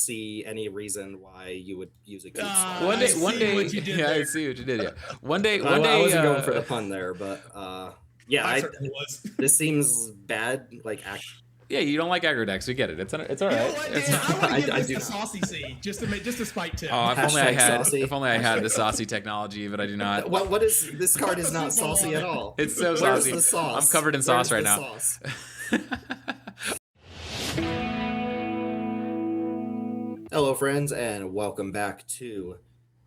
see any reason why you would use a cube slot. One I day, one see day. what you did Yeah, I there. see what you did. Yeah, one day, I wasn't going for the pun there, but yeah, I certainly was. this seems bad. Like, yeah, you don't like aggro decks. We get it. It's all You know right. what, It's- Dan? I want to give I this do to not. Saucy C just to spite Tim. Oh, if only I Hashtag had. saucy. If only I had the saucy technology, but I do not. what is this card? Is not saucy at all. It's so Where's saucy. the sauce? I'm covered in Where's sauce right the now. sauce? Hello, friends, and welcome back to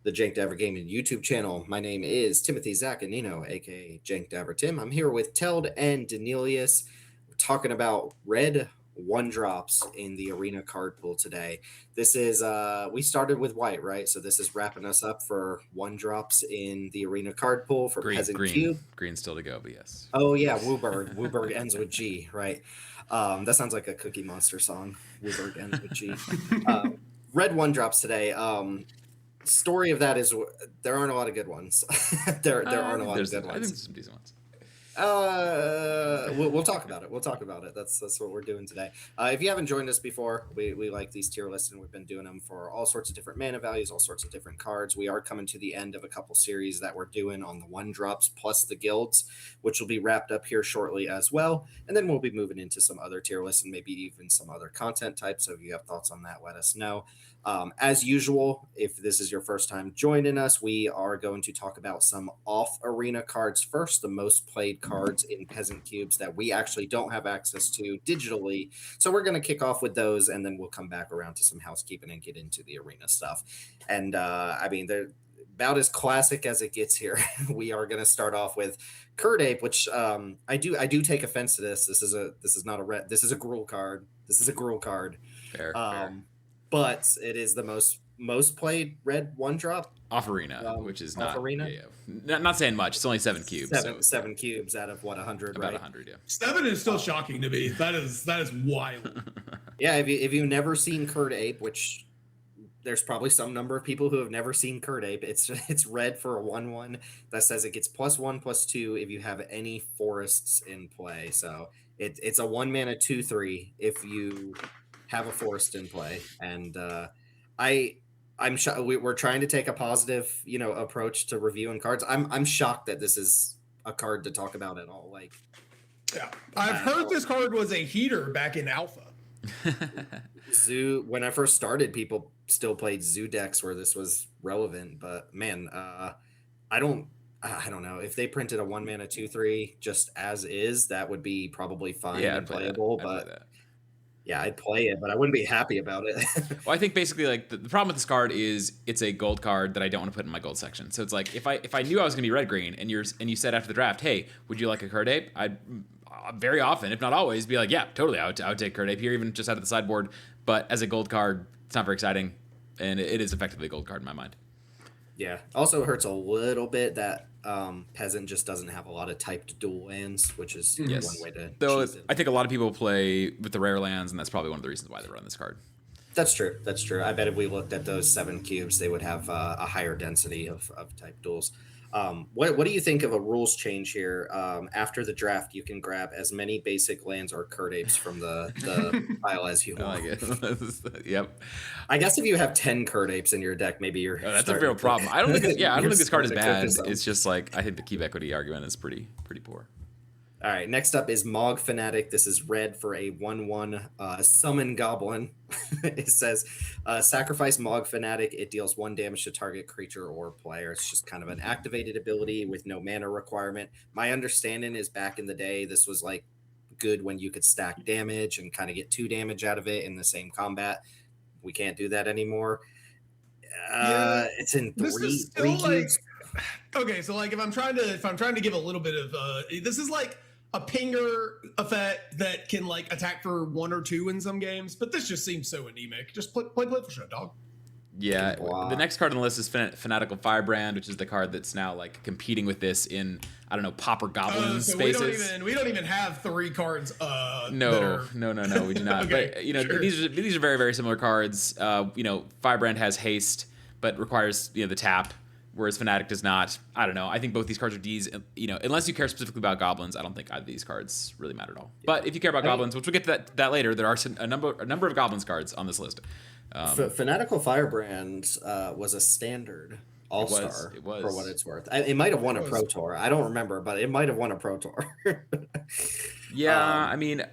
the Jank Daver Gaming YouTube channel. My name is Timothy Zaccanino, aka Jank Daver Tim. I'm here with Teld and Danelius. We're talking about red one drops in the arena card pool today. This is we started with white, right? So this is wrapping us up for one drops in the arena card pool for Peasant Cube. Green still to go, but yes. Oh yeah, Wooberg. Wooberg ends with G, right? That sounds like a Cookie Monster song. Wooberg ends with G. Red one drops today. Story of that is there aren't a lot of good ones. there aren't a lot of good I think ones. there's some decent ones. We'll talk about it. We'll talk about it. That's what we're doing today. If you haven't joined us before, we like these tier lists, and we've been doing them for all sorts of different mana values, all sorts of different cards. We are coming to the end of a couple series that we're doing on the one drops plus the guilds, which will be wrapped up here shortly as well. And then we'll be moving into some other tier lists and maybe even some other content types. So if you have thoughts on that, let us know. As usual, if this is your first time joining us, we are going to talk about some off-arena cards first, the most played cards in Peasant Cubes that we actually don't have access to digitally. So we're going to kick off with those, and then we'll come back around to some housekeeping and get into the arena stuff. And I mean, they're about as classic as it gets here. We are going to start off with Curd Ape, which I do take offense to this. This is not a red. This is a Gruul card. This is a Gruul card. Fair. But it is the most played red one drop Off arena, which is off not arena? Yeah. Not saying much. It's only 7 cubes. Seven cubes out of what 100, about right? 100. Yeah. 7 is still shocking to me. That is wild. Yeah, if you've never seen Curd Ape, which there's probably some number of people who have never seen Curd Ape, it's red for a 1/1 that says it gets +1/+2 if you have any forests in play. So it's a 1 mana 2/3 if you have a forest in play. And we're trying to take a positive, approach to reviewing cards. I'm shocked that this is a card to talk about at all. Like, Yeah, I've heard this card was a heater back in Alpha. Zoo, when I first started, people still played Zoo decks where this was relevant, but man, I don't know if they printed a 1 mana 2/3 just as is, that would be probably fine Yeah, and I'd play that. playable. I'd play But that. yeah, I'd play it, but I wouldn't be happy about it. Well, I think basically like the problem with this card is it's a gold card that I don't want to put in my gold section. So it's like if I knew I was gonna be red green and you said after the draft, hey, would you like a Curd Ape? I'd very often, if not always, be like, yeah, totally, I would take Curd Ape here, even just out of the sideboard. But as a gold card, it's not very exciting, and it is effectively a gold card in my mind. Yeah. Also hurts a little bit that Peasant just doesn't have a lot of typed dual lands, which is one way to Though cheese it. I think a lot of people play with the rare lands, and that's probably one of the reasons why they run this card. That's true. That's true. I bet if we looked at those 7 cubes, they would have a higher density of type duels. What do you think of a rules change here? After the draft, you can grab as many basic lands or Curd Apes from the pile as you I want. like it. Yep. I guess if you have 10 Curd Apes in your deck, maybe you're. That's a starting real to- problem. I don't think. I don't think this card is You're starting bad. to cook It's just like I think the keep equity argument is pretty poor. All right, next up is Mog Fanatic. This is red for a 1/1 summon goblin. It says sacrifice Mog Fanatic. It deals 1 damage to target creature or player. It's just kind of an activated ability with no mana requirement. My understanding is back in the day, this was like good when you could stack damage and kind of get 2 damage out of it in the same combat. We can't do that anymore. It's in This three is still like cubes. okay. So like if I'm trying to give a little bit of this is like a pinger effect that can like attack for 1 or 2 in some games, but this just seems so anemic. Just play for shit, dog. Yeah, Wow. the next card on the list is Fanatical Firebrand, which is the card that's now like competing with this in Pauper Goblin So spaces. we don't even have 3 cards. No, we do not. Okay, But sure. these are very very similar cards. Firebrand has haste, but requires the tap. whereas Fnatic does not. I don't know. I think both these cards are Ds. You know, unless you care specifically about goblins, I don't think either of these cards really matter at all. But if you care about goblins, which we'll get to that later, there are a number of goblins cards on this list. Fanatical Firebrand was a standard all-star It was. for what it's worth. It might have won a Pro Tour. I don't remember, but it might have won a Pro Tour. Yeah, I mean,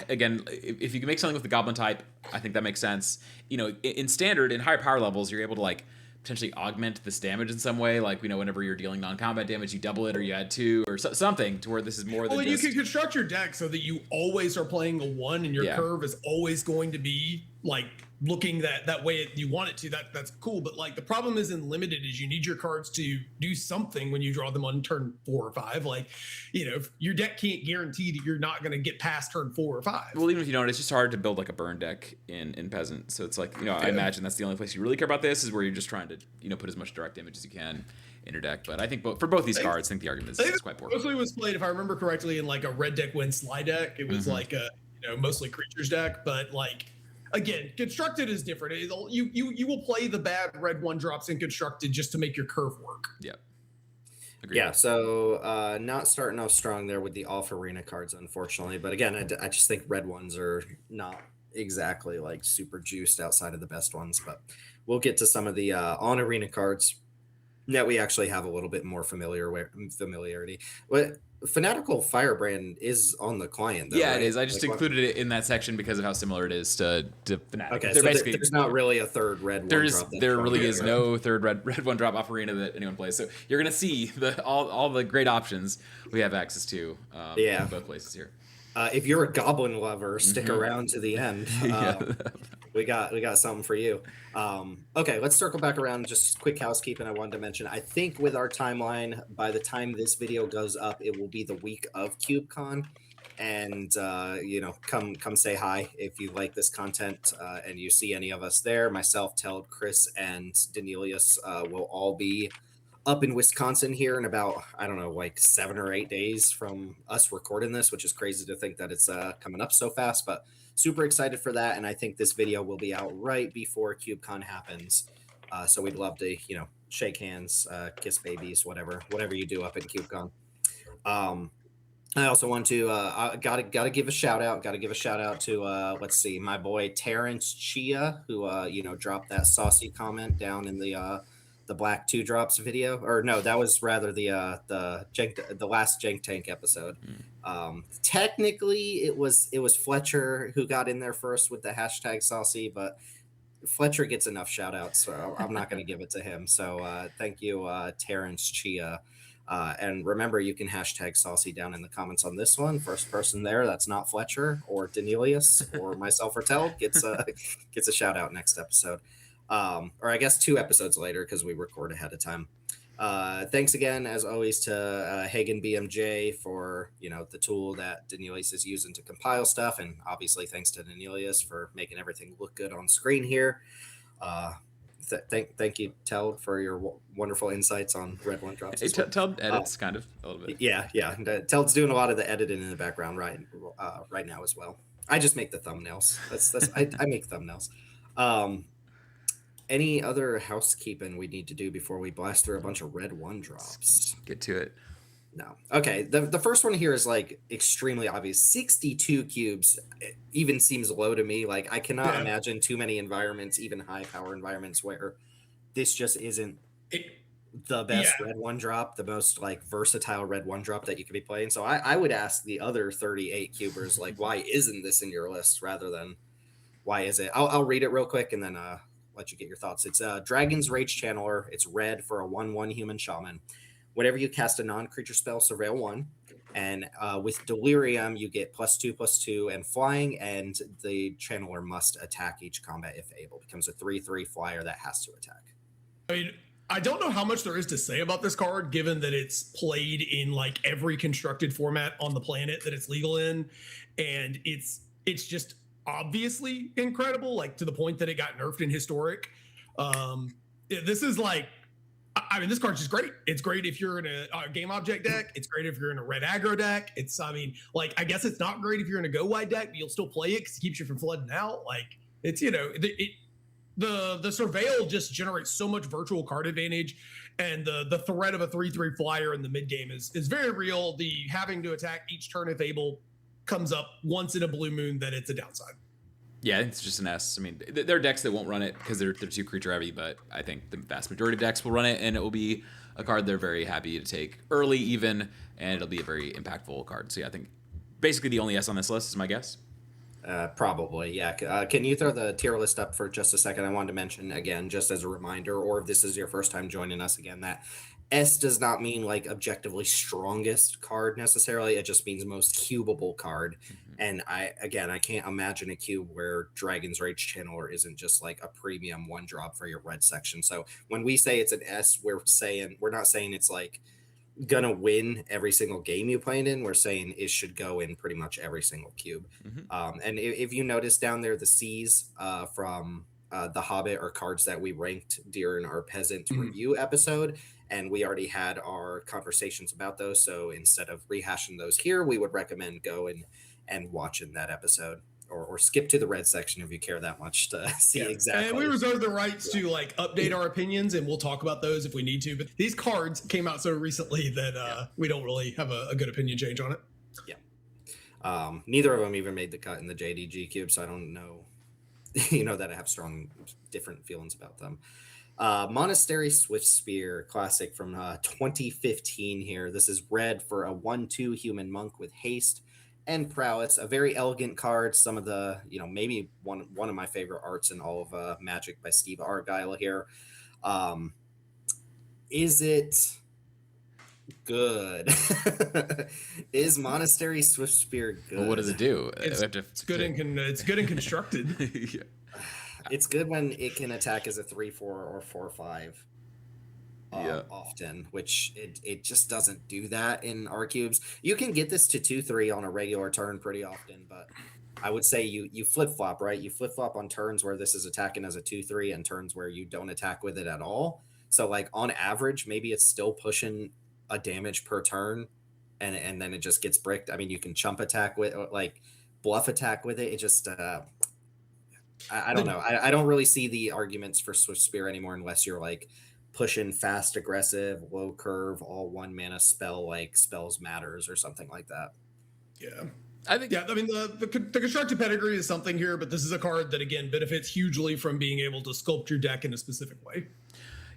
again, if you can make something with the goblin type, I think that makes sense. You know, in standard, in higher power levels, you're able to like potentially augment this damage in some way. Like, you know, whenever you're dealing non-combat damage, you double it or you add 2 or something to where this is more than Well, just... you can construct your deck so that you always are playing a 1 and your curve is always going to be like looking that way you want it to. That's cool, but like the problem is in limited is you need your cards to do something when you draw them on turn 4 or 5. Like, you know, if your deck can't guarantee that you're not going to get past turn 4 or 5. Well, even if you don't, it's just hard to build like a burn deck in Peasant. So it's like, you know, I imagine that's the only place you really care about this is where you're just trying to, you know, put as much direct damage as you can in your deck. But I think for both these cards, I think the argument is quite poor. Mostly was played, if I remember correctly, in like a red deck win slide deck. It was like a, you know, mostly creatures deck, but like, again, constructed is different. You will play the bad red 1-drops in constructed just to make your curve work. Yeah. Agreed. Yeah, so not starting off strong there with the off arena cards, unfortunately. But again, I just think red ones are not exactly like super juiced outside of the best ones. But we'll get to some of the on arena cards that we actually have a little bit more familiarity. But Fanatical Firebrand is on the client, though, yeah, right? it is. I just included it in that section because of how similar it is to Fnatic. Okay, so there's not really a third red one drop. There really is no third red 1-drop off arena that anyone plays. So you're gonna see all the great options we have access to. In both places here. If you're a goblin lover, stick around to the end. We got something for you. Okay, let's circle back around. Just quick housekeeping I wanted to mention. I think with our timeline, by the time this video goes up, it will be the week of CubeCon. And you know, come say hi if you like this content and you see any of us there. Myself, Teld, Chris, and Danelius will all be up in Wisconsin here in about, I don't know, like 7 or 8 days from us recording this, which is crazy to think that it's coming up so fast, but super excited for that. And I think this video will be out right before CubeCon happens. So we'd love to, you know, shake hands, kiss babies, whatever you do up at CubeCon. I also want to, gotta give a shout out to, let's see, my boy, Terrence Chia, who, you know, dropped that saucy comment down in the Black 2-drops video, or no, that was rather the last Jank Tank episode. Technically it was Fletcher who got in there first with the hashtag saucy, but Fletcher gets enough shout outs, so I'm not going to give it to him. So thank you, Terrence Chia. And remember, you can hashtag saucy down in the comments on this one. First person there that's not Fletcher or Danelius or myself or Teld gets a shout out next episode. Or I guess 2 episodes later because we record ahead of time. Thanks again, as always, to Hagen BMJ for, you know, the tool that Danelius is using to compile stuff, and obviously thanks to Danelius for making everything look good on screen here. Thank you, Teld, for your wonderful insights on red 1-drops. Hey, Teld edits kind of a little bit. Yeah. Teld's doing a lot of the editing in the background right now as well. I just make the thumbnails. I make thumbnails. Any other housekeeping we need to do before we blast through a bunch of red 1-drops? Get to it. No. Okay. The first one here is like extremely obvious. 62 cubes even seems low to me. Like I cannot imagine too many environments, even high power environments, where this just isn't the best red 1-drop, the most like versatile red 1-drop that you could be playing. So I would ask the other 38 cubers, like, why isn't this in your list rather than why is it? I'll read it real quick and then let you get your thoughts. It's Dragon's Rage Channeler. It's red for a 1/1 human shaman. Whenever you cast a non-creature spell, surveil 1, and with Delirium, you get +2/+2 and flying, and the Channeler must attack each combat if able. Becomes a 3/3 flyer that has to attack. I mean, I don't know how much there is to say about this card, given that it's played in like every constructed format on the planet that it's legal in, and it's just obviously incredible, like to the point that it got nerfed in Historic. This is like, I mean, this card's just great. It's great if you're in a game object deck. It's great if you're in a red aggro deck. I mean, like, I guess it's not great if you're in a go wide deck, but you'll still play it because it keeps you from flooding out. Like, it's, you know, The surveil just generates so much virtual card advantage, and the threat of a 3/3 flyer in the mid game is very real. The having to attack each turn if able comes up once in a blue moon that it's a downside. Yeah, I think it's just an S. I mean, there are decks that won't run it because they're too creature heavy, but I think the vast majority of decks will run it, and it will be a card they're very happy to take early even, and it'll be a very impactful card. So yeah, I think basically the only S on this list is my guess. Probably, yeah. Can you throw the tier list up for just a second? I wanted to mention again, just as a reminder, or if this is your first time joining us again, that S does not mean like objectively strongest card necessarily. It just means most cubable card. And I can't imagine a cube where Dragon's Rage Channeler isn't just like a premium one drop for your red section. So when we say it's an S, we're not saying it's like gonna win every single game you play it in. We're saying it should go in pretty much every single cube. And if you notice down there, the C's from The Hobbit are cards that we ranked during our Peasant review episode, and we already had our conversations about those. So instead of rehashing those here, we would recommend going and watching that episode. Or skip to the red section if you care that much to see exactly. And we reserve the rights to like update our opinions, and we'll talk about those if we need to. But these cards came out so recently that we don't really have a good opinion change on it. Yeah. Neither of them even made the cut in the JDG cube, so I don't know, that I have strong different feelings about them. Monastery Swift Spear, classic from 2015 here. This is red for a 1/2 human monk with haste and prowess. A very elegant card. Some of the, maybe one of my favorite arts in all of Magic by Steve Argyle here. Is it good? Is Monastery Swift Spear good? Well, what does it do? It's good and constructed. Yeah. It's good when it can attack as a 3/4 or 4/5. Often, which it just doesn't do that in our cubes. You can get this to 2/3 on a regular turn pretty often, but I would say you flip flop, right? You flip flop on turns where this is attacking as a 2/3 and turns where you don't attack with it at all. So like on average, maybe it's still pushing a damage per turn, and then it just gets bricked. I mean, you can chump attack with, or like bluff attack with it. It just I don't know. I don't really see the arguments for Swift Spear anymore unless you're like pushing fast, aggressive, low curve, all 1 mana spell like Spells Matters or something like that. Yeah. I mean, the constructed pedigree is something here, but this is a card that, again, benefits hugely from being able to sculpt your deck in a specific way.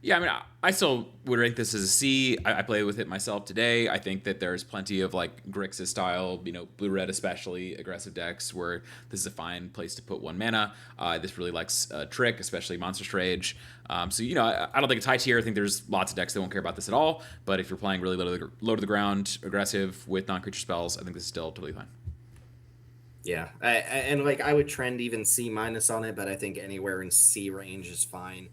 Yeah, I mean, I still would rank this as a C. I play with it myself today. I think that there's plenty of like Grixis style, blue-red especially, aggressive decks where this is a fine place to put 1 mana. This really likes Trick, especially Monstrous Rage. So, I don't think it's high tier. I think there's lots of decks that won't care about this at all. But if you're playing really low to the ground, aggressive with non-creature spells, I think this is still totally fine. Yeah, I would trend even C- on it, but I think anywhere in C range is fine.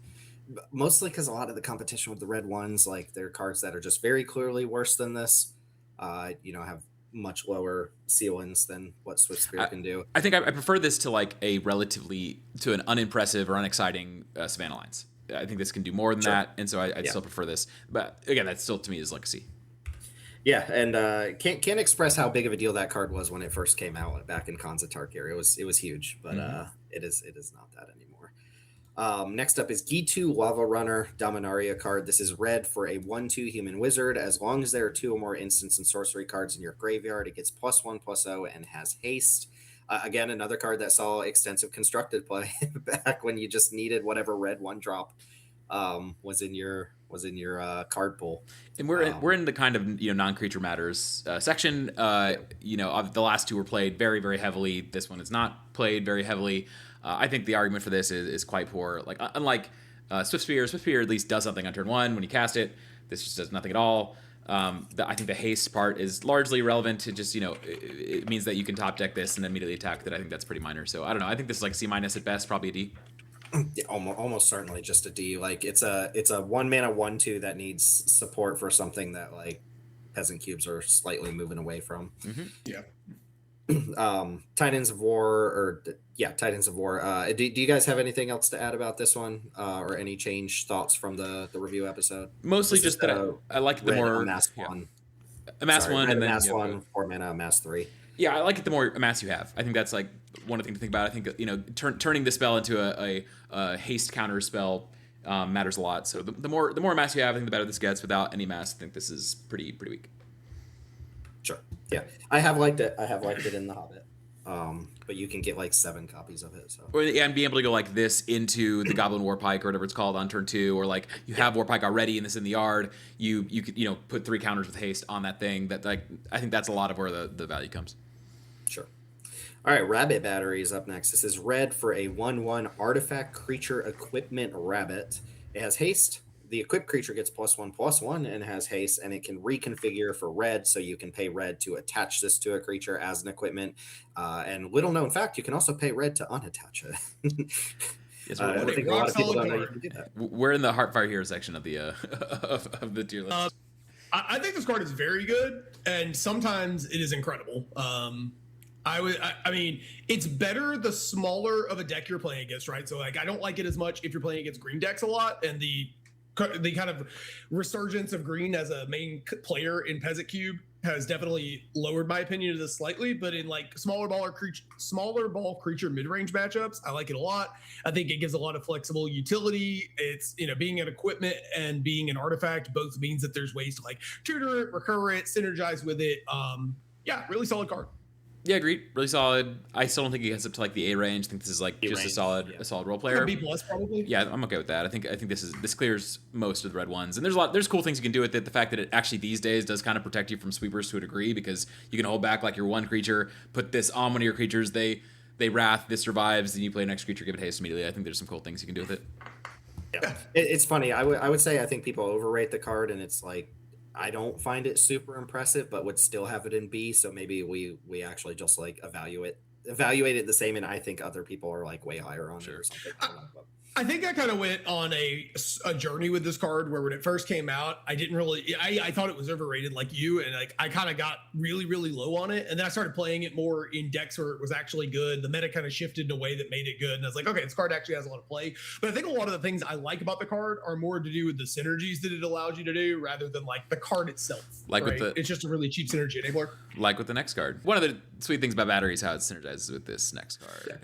Mostly because a lot of the competition with the red ones, like they're cards that are just very clearly worse than this, have much lower ceilings than what Swift Spear can do. I think I prefer this to like an unimpressive or unexciting Savannah Lines. I think this can do more than that, and so I'd still prefer this. But again, that still to me is like a C. Yeah, and can't express how big of a deal that card was when it first came out back in Khans of Tarkir. It was huge, but it is not that anymore. Next up is Gitu Lava Runner Dominaria card. This is red for a 1/2 human wizard. As long as there are 2 or more instants and sorcery cards in your graveyard, it gets +1/+0 and has haste. Again, another card that saw extensive constructed play back when you just needed whatever red 1-drop was in your card pool. And we're in the kind of non-creature matters section. The last 2 were played very, very heavily. This one is not played very heavily. I think the argument for this is quite poor. Like unlike Swift Spear at least does something on turn 1 when you cast it. This just does nothing at all. I think the haste part is largely irrelevant to just it means that you can top deck this and immediately attack that. I think that's pretty minor. So I don't know. I think this is like C- at best, probably a D. Yeah, almost certainly just a D. Like it's a 1 mana 1/2 that needs support for something that like Peasant Cubes are slightly moving away from. Yeah. Titans of War. Do you guys have anything else to add about this one, or any change thoughts from the review episode? Mostly just that I like the more amass one. Amass one and then amass 1, 4 mana, amass 3. Yeah, I like it the more amass you have. I think that's like one thing to think about. I think turning the spell into a haste counter spell matters a lot. So the more mass you have, I think the better this gets. Without any mass, I think this is pretty weak. Sure. Yeah, I have liked it. I have liked it in the Hobbit. But you can get like 7 copies of it. So And being able to go like this into the Goblin Warpike or whatever it's called on turn 2, or like you have Warpike already and this in the yard, you could put 3 counters with haste on that thing. That like I think that's a lot of where the value comes. Sure. All right, Rabbit Battery is up next. This is red for a 1/1 artifact creature equipment rabbit. It has haste. The equipped creature gets +1/+1 and has haste, and it can reconfigure for red, so you can pay red to attach this to a creature as an equipment. And little known fact, you can also pay red to unattach it. Yes, I think a lot of people don't know you can do that. We're in the Heartfire Hero section of the of the tier list. I think this card is very good, and sometimes it is incredible. I mean, it's better the smaller of a deck you're playing against, right? So like, I don't like it as much if you're playing against green decks a lot, and the kind of resurgence of green as a main player in Peasant Cube has definitely lowered my opinion of this slightly. But in like smaller ball creature mid-range matchups, I like it a lot. I think it gives a lot of flexible utility. It's being an equipment and being an artifact both means that there's ways to like tutor it, recur it, synergize with it. Yeah, really solid card. Yeah, agreed. Really solid. I still don't think he gets up to like the A range. I think this is like just a solid role player. B+ probably. Yeah, I'm okay with that. I think this clears most of the red ones. And there's cool things you can do with it. The fact that it actually these days does kind of protect you from sweepers to a degree, because you can hold back like your one creature, put this on one of your creatures, they wrath, this survives, then you play your next creature, give it haste immediately. I think there's some cool things you can do with it. Yeah, it's funny. I would say I think people overrate the card, and it's like, I don't find it super impressive, but would still have it in B. So maybe we actually just like evaluate it the same, and I think other people are like way higher on it or something. I think I kind of went on a journey with this card where when it first came out, I didn't really, I thought it was overrated like you, and like I kind of got really, really low on it. And then I started playing it more in decks where it was actually good. The meta kind of shifted in a way that made it good. And I was like, okay, this card actually has a lot of play. But I think a lot of the things I like about the card are more to do with the synergies that it allows you to do rather than like the card itself. Like right? with It's just a really cheap synergy enabler. Like with the next card. One of the sweet things about Battery is how it synergizes with this next card. Yeah.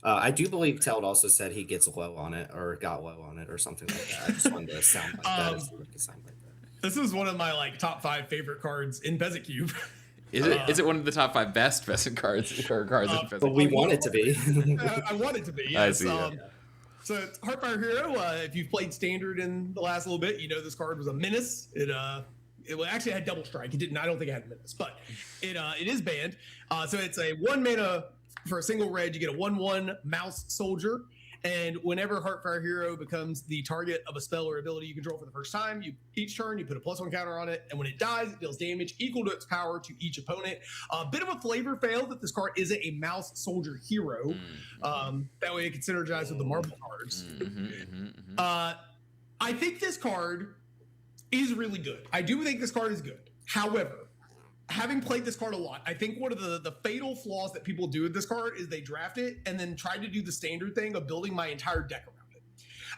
I do believe Teld also said he gets low on it or got low on it or something like that. I just wanted to sound like that. This is one of my like top 5 favorite cards in Peasant Cube. Is it one of the top 5 best Peasant cards in Peasant Cube? But we want it to be. I want it to be. Yes. I see. So it's Heartfire Hero. If you've played Standard in the last little bit, you know this card was a menace. It actually had double strike. It didn't. I don't think it had menace, but it is banned. So it's a 1 mana. For a single red, you get a 1/1 mouse soldier. And whenever Heartfire Hero becomes the target of a spell or ability you control for the first time, each turn you put a +1 counter on it. And when it dies, it deals damage equal to its power to each opponent. A bit of a flavor fail that this card isn't a mouse soldier hero. That way it can synergize with the marble cards. I think this card is really good. I do think this card is good. However, having played this card a lot, I think one of the fatal flaws that people do with this card is they draft it and then try to do the standard thing of building my entire deck around it.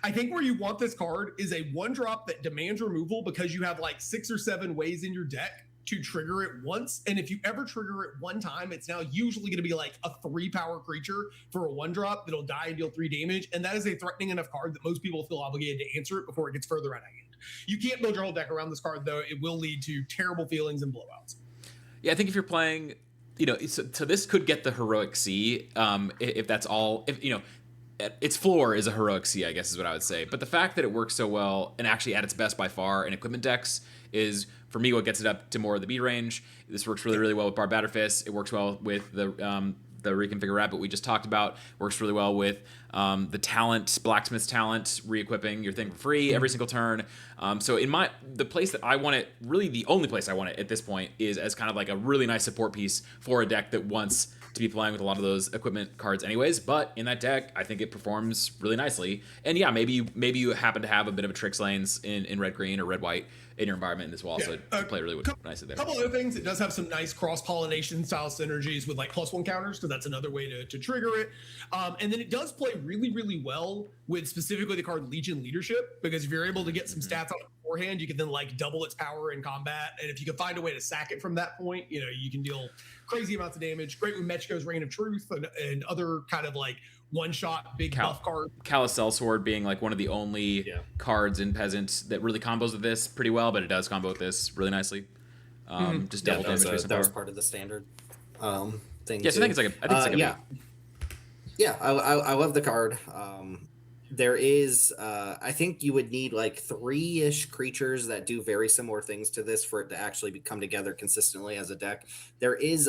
I think where you want this card is a 1-drop that demands removal because you have like 6 or 7 ways in your deck to trigger it once. And if you ever trigger it one time, it's now usually going to be like a 3-power creature for a 1-drop that'll die and deal 3 damage. And that is a threatening enough card that most people feel obligated to answer it before it gets further out of hand. You can't build your whole deck around this card, though. It will lead to terrible feelings and blowouts. Yeah, I think if you're playing, so this could get the heroic C, if that's all. If its floor is a heroic C, I guess is what I would say. But the fact that it works so well and actually at its best by far in equipment decks is, for me, what gets it up to more of the B range. This works really, really well with Barbatterfist. It works well with the reconfigure rabbit we just talked about. Works really well with the talent, blacksmith's talent, re-equipping your thing for free every single turn. So the place that I want it, really the only place I want it at this point, is as kind of like a really nice support piece for a deck that wants to be playing with a lot of those equipment cards anyways. But in that deck, I think it performs really nicely. And yeah, maybe you happen to have a bit of a tricks lanes in red-green or red-white in your environment as well, so it play really nicely there. A couple other things, it does have some nice cross-pollination style synergies with like +1 counters, because that's another way to trigger it. And then it does play really, really well with specifically the card Legion Leadership, because if you're able to get some stats on it beforehand, you can then like double its power in combat. And if you can find a way to sack it from that point, you know, you can deal crazy amounts of damage. Great with Mechiko's Reign of Truth and other kind of like one-shot big buff card. Calisel Sword being like one of the only cards in Peasant that really combos with this pretty well, but it does combo with this really nicely. Just double damage. That was part of the standard thing. Yes, I think it's like a I love the card. There is, I think you would need like 3-ish creatures that do very similar things to this for it to actually come together consistently as a deck. There is,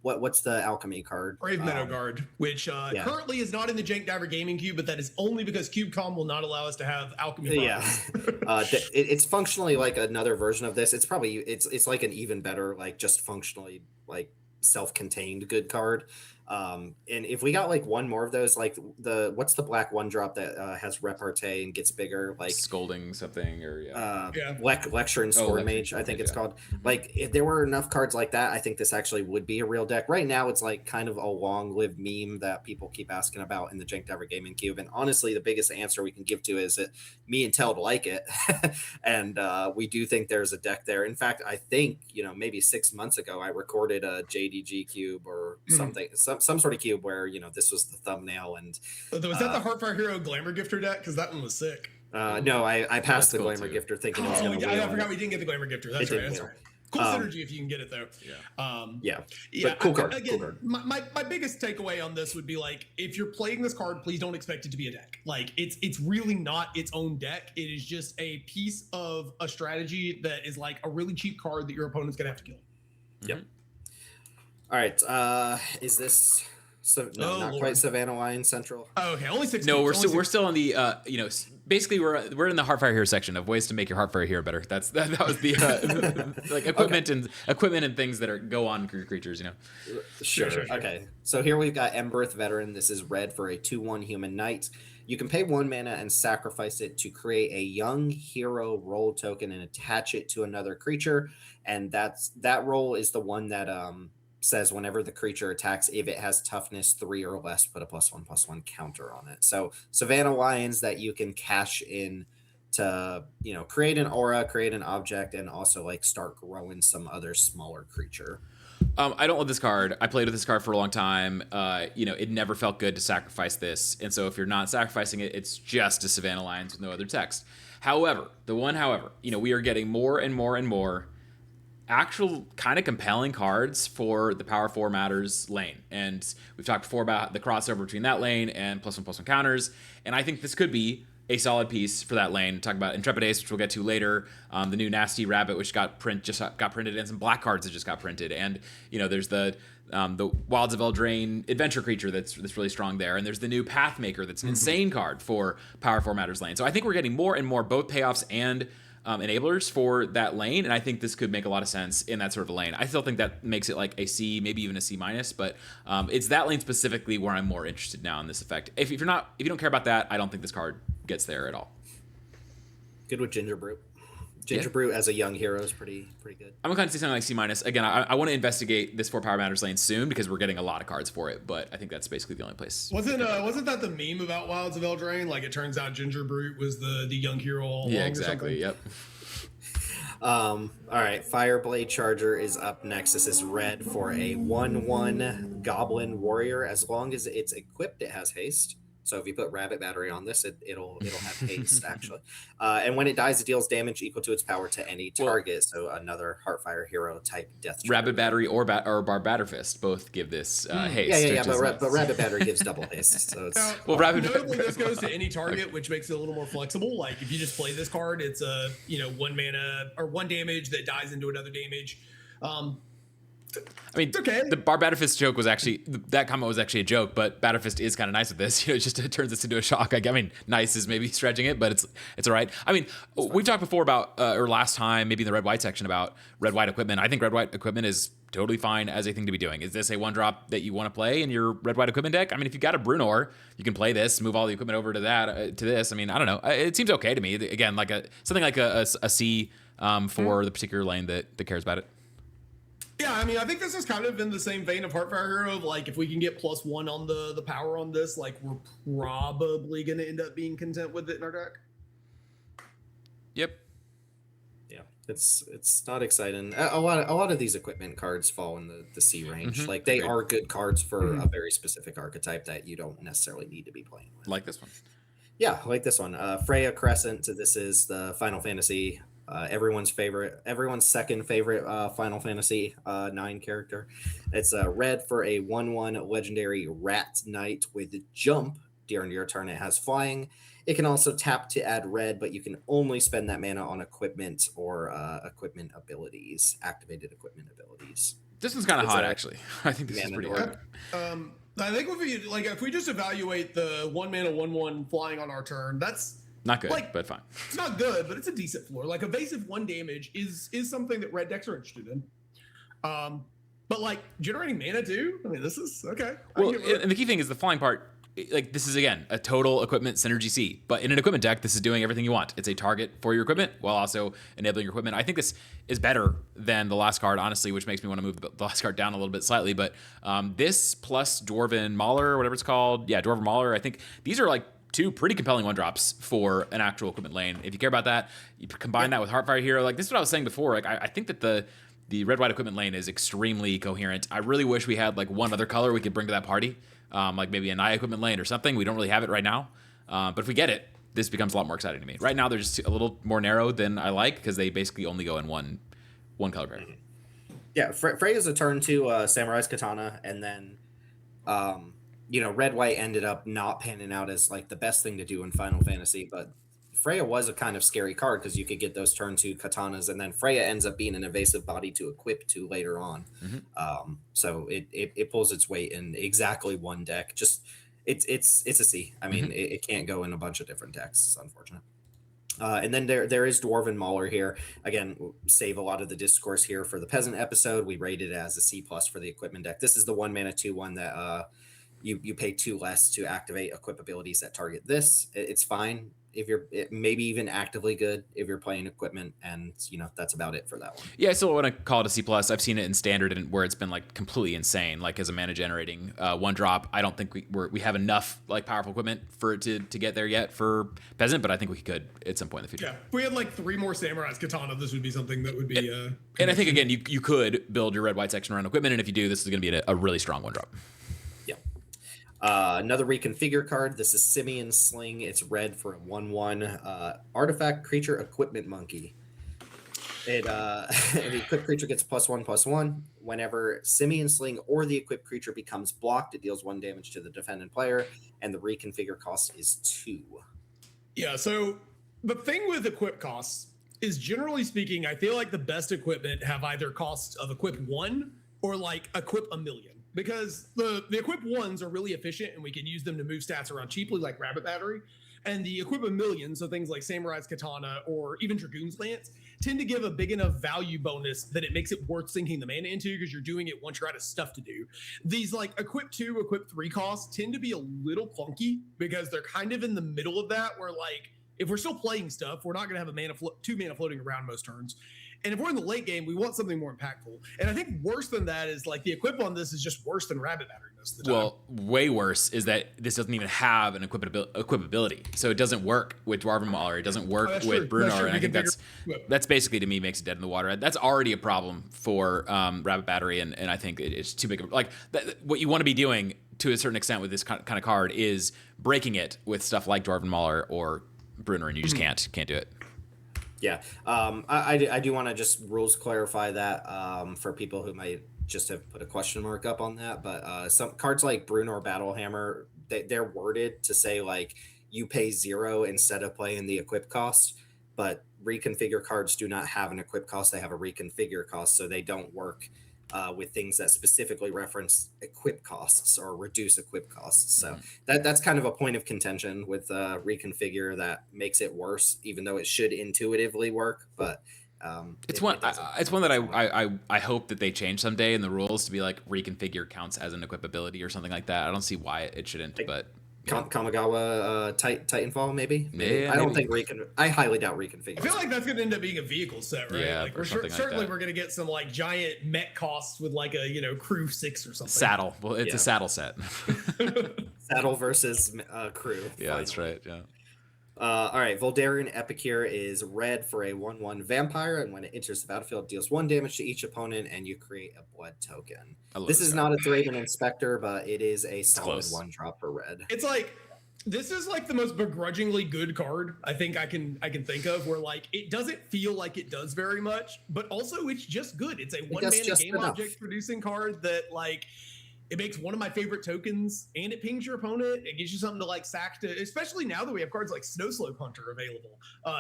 what's the alchemy card? Brave Meadow Guard, which currently is not in the Jank Diver Gaming Cube, but that is only because CubeCom will not allow us to have alchemy. It's functionally like another version of this. It's probably it's like an even better, like just functionally like self-contained good card. And if we got like one more of those, like what's the black 1-drop that has repartee and gets bigger, like scolding something or lecture and sword mage, I think it's called. Like if there were enough cards like that, I think this actually would be a real deck. Right now it's like kind of a long-lived meme that people keep asking about in the Jank Diver Gaming Cube, and honestly the biggest answer we can give to is that me and Teld like it. And we do think there's a deck there. In fact, I think, you know, maybe 6 months ago I recorded a JDG cube or something, some sort of cube where, you know, this was the thumbnail. And was that the Heartfire Hero Glamour Gifter deck? Because that one was sick. No, I passed the Glamour Gifter thinking it was going to I forgot we didn't get the Glamour Gifter. That's right. Cool synergy if you can get it though. But cool card. Again, cool card. My biggest takeaway on this would be like, if you're playing this card, please don't expect it to be a deck. Like it's really not its own deck. It is just a piece of a strategy that is like a really cheap card that your opponent's gonna have to kill. Yep. All right. Is this not quite Savannah Lion Central? Oh, okay, only 6. No, we're still on the basically we're in the Heartfire Hero section of ways to make your Heartfire Hero better. That was the like equipment and things that go on creatures. You know. Sure. Okay. So here we've got Embereth Veteran. This is red for a 2/1 human knight. You can pay 1 mana and sacrifice it to create a young hero role token and attach it to another creature. And that role is the one that says whenever the creature attacks, if it has toughness 3 or less, put a +1/+1 counter on it. So Savannah Lions that you can cash in to, you know, create an aura, create an object, and also like start growing some other smaller creature. I don't love this card. I played with this card for a long time. You know, it never felt good to sacrifice this. And so if you're not sacrificing it, it's just a Savannah Lions with no other text. However, you know, we are getting more and more and more actual kind of compelling cards for the Power 4 Matters lane. And we've talked before about the crossover between that lane and +1/+1 counters. And I think this could be a solid piece for that lane. Talk about Intrepid Ace, which we'll get to later. The new Nasty Rabbit, which just got printed, and some black cards that just got printed. And, you know, there's the Wilds of Eldraine adventure creature that's really strong there. And there's the new Pathmaker that's an insane card for Power 4 Matters lane. So I think we're getting more and more both payoffs and enablers for that lane, and I think this could make a lot of sense in that sort of a lane. I still think that makes it like a C, maybe even a C-, but it's that lane specifically where I'm more interested now in this effect. If you don't care about that, I don't think this card gets there at all. Good with Ginger Brute. Ginger Brute as a young hero is pretty good. I'm going to say something like C-. Again, I want to investigate this 4 Power Matters lane soon because we're getting a lot of cards for it, but I think that's basically the only place. Wasn't that the meme about Wilds of Eldraine? Like, it turns out Ginger Brute was the young hero all along. Yeah, exactly. Yep. All right, Fireblade Charger is up next. This is red for a 1/1 Goblin Warrior. As long as it's equipped, it has haste. So if you put Rabbit Battery on this, it'll have haste actually. And when it dies, it deals damage equal to its power to any target. So another Heartfire Hero type death. Rabbit Battery or Batterfist both give this haste. Yeah. But Rabbit Battery gives double haste. So it's notably this goes to any target, which makes it a little more flexible. Like if you just play this card, it's a 1 mana or 1 damage that dies into another damage. I mean, okay. The Batterfist joke was actually, that comment was actually a joke, but Batterfist is kind of nice with this. You know, it turns this into a shock. I mean, nice is maybe stretching it, but it's all right. I mean, we've talked before about, or last time, maybe in the red-white section about red-white equipment. I think red-white equipment is totally fine as a thing to be doing. Is this a 1-drop that you want to play in your red-white equipment deck? I mean, if you've got a Brunor, you can play this, move all the equipment over to this. I mean, I don't know. It seems okay to me. Again, like something like a C for the particular lane that cares about it. Yeah, I mean, I think this is kind of in the same vein of Heartfire Hero. Of like, if we can get +1 on the power on this, like, we're probably going to end up being content with it in our deck. Yep. Yeah, it's not exciting. A lot of these equipment cards fall in the C range. Mhm. Like they Agreed. are good cards for Mhm. a very specific archetype that you don't necessarily need to be playing with. Like this one. Yeah, like this one. Freya Crescent. This is the Final Fantasy. Everyone's second favorite Final Fantasy 9 character. It's red for a 1/1 legendary rat knight with jump. During your turn, it has flying. It can also tap to add red, but you can only spend that mana on equipment or equipment abilities, activated equipment abilities. This one's kind of It's hot, a actually. I think this is mana pretty dork. hot. I think if we just evaluate the 1 mana 1/1 flying on our turn, that's Not good, like, but fine. it's not good, but it's a decent floor. Like evasive 1 damage is something that red decks are interested in. But like generating mana too. I mean, this is okay. Well, and the key thing is the flying part. Like this is again a total equipment synergy C, but in an equipment deck, this is doing everything you want. It's a target for your equipment while also enabling your equipment. I think this is better than the last card, honestly, which makes me want to move the last card down a little bit slightly. But this plus Dwarven Mauler, or whatever it's called, yeah, Dwarven Mauler. I think these are like two pretty compelling 1-drops for an actual equipment lane. If you care about that, you combine that with Heartfire Hero. Like this is what I was saying before. Like I think that the red-white equipment lane is extremely coherent. I really wish we had like one other color we could bring to that party, like maybe an eye equipment lane or something. We don't really have it right now, but if we get it, this becomes a lot more exciting to me. Right now, they're just a little more narrow than I like because they basically only go in one color pair. Yeah, Freya's a turn to Samurai's Katana, and then red white ended up not panning out as like the best thing to do in Final Fantasy, but Freya was a kind of scary card because you could get those turn two katanas, and then Freya ends up being an evasive body to equip to later on. So it pulls its weight in exactly one deck. Just it's a C. I mean, it can't go in a bunch of different decks. It's unfortunate. And then there is Dwarven Mauler here. Again, save a lot of the discourse here for the Peasant episode. We rated it as a C plus for the equipment deck. This is the 1 mana 2/1 that you pay 2 less to activate equip abilities that target this. It's fine if you're maybe even actively good if you're playing equipment, and that's about it for that one. Yeah, I still want to call it a C plus. I've seen it in standard and where it's been like completely insane, like as a mana generating 1-drop. I don't think we have enough like powerful equipment for it to get there yet for Peasant, but I think we could at some point in the future. Yeah, if we had like 3 more Samurai's Katana, this would be something that would be. And I think again, you could build your red white section around equipment, and if you do, this is going to be a really strong 1-drop. Yeah. Another reconfigure card. This is Simian Sling. It's red for a 1/1 artifact creature equipment monkey. It the equipped creature gets +1/+1. Whenever Simian Sling or the equipped creature becomes blocked, it deals 1 damage to the defendant player, and the reconfigure cost is 2. Yeah, so the thing with equip costs is generally speaking, I feel like the best equipment have either costs of equip 1 or like equip 1,000,000. Because the equip 1s are really efficient and we can use them to move stats around cheaply, like Rabbit Battery. And the equip 1,000,000, so things like Samurai's Katana or even Dragoon's Lance, tend to give a big enough value bonus that it makes it worth sinking the mana into because you're doing it once you're out of stuff to do. These like equip 2, equip 3 costs tend to be a little clunky because they're kind of in the middle of that, where like if we're still playing stuff, we're not going to have a 2 mana floating around most turns. And if we're in the late game, we want something more impactful. And I think worse than that is like the equip on this is just worse than Rabbit Battery most of the time. Well, way worse is that this doesn't even have an equipability. So it doesn't work with Dwarven Mauler. It doesn't work with Bruno. And I think that's basically, to me, makes it dead in the water. That's already a problem for Rabbit Battery. And I think it's too big. Like what you want to be doing to a certain extent with this kind of card is breaking it with stuff like Dwarven Mauler or Bruno, and you just can't do it. Yeah, I do want to just rules clarify that for people who might just have put a question mark up on that. But some cards like Bruno or Battlehammer, they're worded to say like you pay 0 instead of playing the equip cost. But reconfigure cards do not have an equip cost; they have a reconfigure cost, so they don't work with things that specifically reference equip costs or reduce equip costs. So that's kind of a point of contention with reconfigure that makes it worse, even though it should intuitively work. But it's one that I hope that they change someday in the rules to be like reconfigure counts as an equip ability or something like that. I don't see why it shouldn't, but. Kamigawa Titanfall, maybe. Yeah, I don't think I highly doubt reconfigure. I feel like that's going to end up being a vehicle set, right? Yeah, like or something like certainly that. we're going to get some like giant mech costs with like a crew 6 or something. Saddle. Well, it's a saddle set. Saddle versus crew. Yeah, that's right. Yeah. All right, Voldarian Epicure is red for a 1/1 vampire, and when it enters the battlefield, it deals 1 damage to each opponent, and you create a blood token. I love This this is card. not a Thraben Inspector, but it is a solid close. 1-drop for red. It's like this is like the most begrudgingly good card I think I can think of, where like it doesn't feel like it does very much, but also it's just good. It's a one mana just game enough. object producing card that like it makes one of my favorite tokens, and it pings your opponent. It gives you something to like sack to, especially now that we have cards like Snow Slope Hunter available.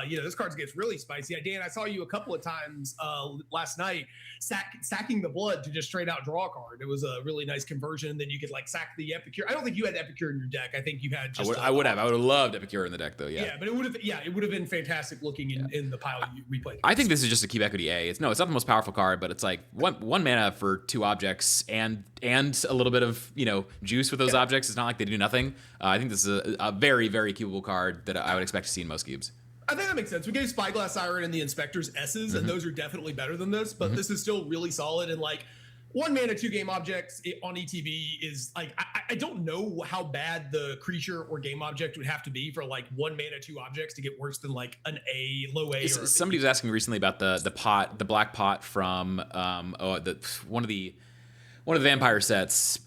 This card gets really spicy. Dan, I saw you a couple of times last night sacking the blood to just straight out draw a card. It was a really nice conversion. Then you could like sack the Epicure. I don't think you had Epicure in your deck. I think you had just I would have loved Epicure in the deck though. Yeah, but it would have been fantastic looking in the pile we played. I think this is just a keep equity A. It's not the most powerful card, but it's like one mana for 2 objects and a little bit of juice with those objects. It's not like they do nothing. I think this is a very, very cubable card that I would expect to see in most cubes. I think that makes sense. We gave Spyglass Siren and the Inspectors S's, and those are definitely better than this, but this is still really solid. And like 1 mana, 2 game objects on ETB is like, I don't know how bad the creature or game object would have to be for like 1 mana, 2 objects to get worse than like an A, low A. Or somebody was asking recently about the black pot from one of the vampire sets.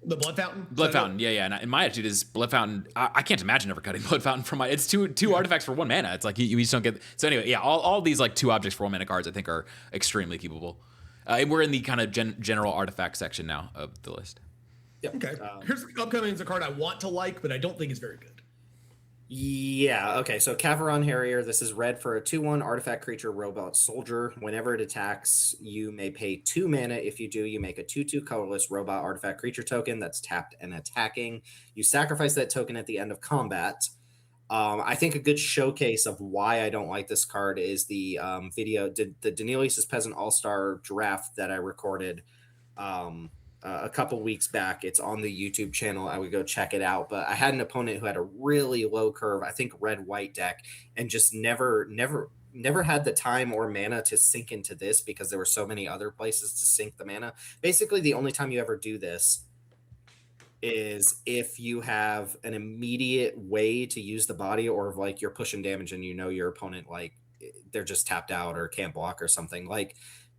The Blood Fountain? Blood Fountain, yeah. And my attitude is Blood Fountain, I can't imagine ever cutting Blood Fountain from it's two artifacts for 1 mana. It's like you just don't get. So anyway, yeah, all these like 2 objects for 1 mana cards I think are extremely keepable. We're in the kind of general artifact section now of the list. Yep. Okay. Here's upcoming is a card I want to like, but I don't think is very good. Yeah, okay, so Caveron Harrier, this is red for a 2/1 artifact creature robot soldier. Whenever it attacks, you may pay 2 mana. If you do, you make a 2/2 colorless robot artifact creature token that's tapped and attacking. You sacrifice that token at the end of combat. I think a good showcase of why I don't like this card is the video, the Danelius' Peasant All-Star draft that I recorded a couple weeks back. It's on the YouTube channel. I would go check it out. But I had an opponent who had a really low curve, I think red-white deck, and just never had the time or mana to sink into this because there were so many other places to sink the mana. Basically, the only time you ever do this is if you have an immediate way to use the body, or if like you're pushing damage and your opponent, like they're just tapped out or can't block or something. Like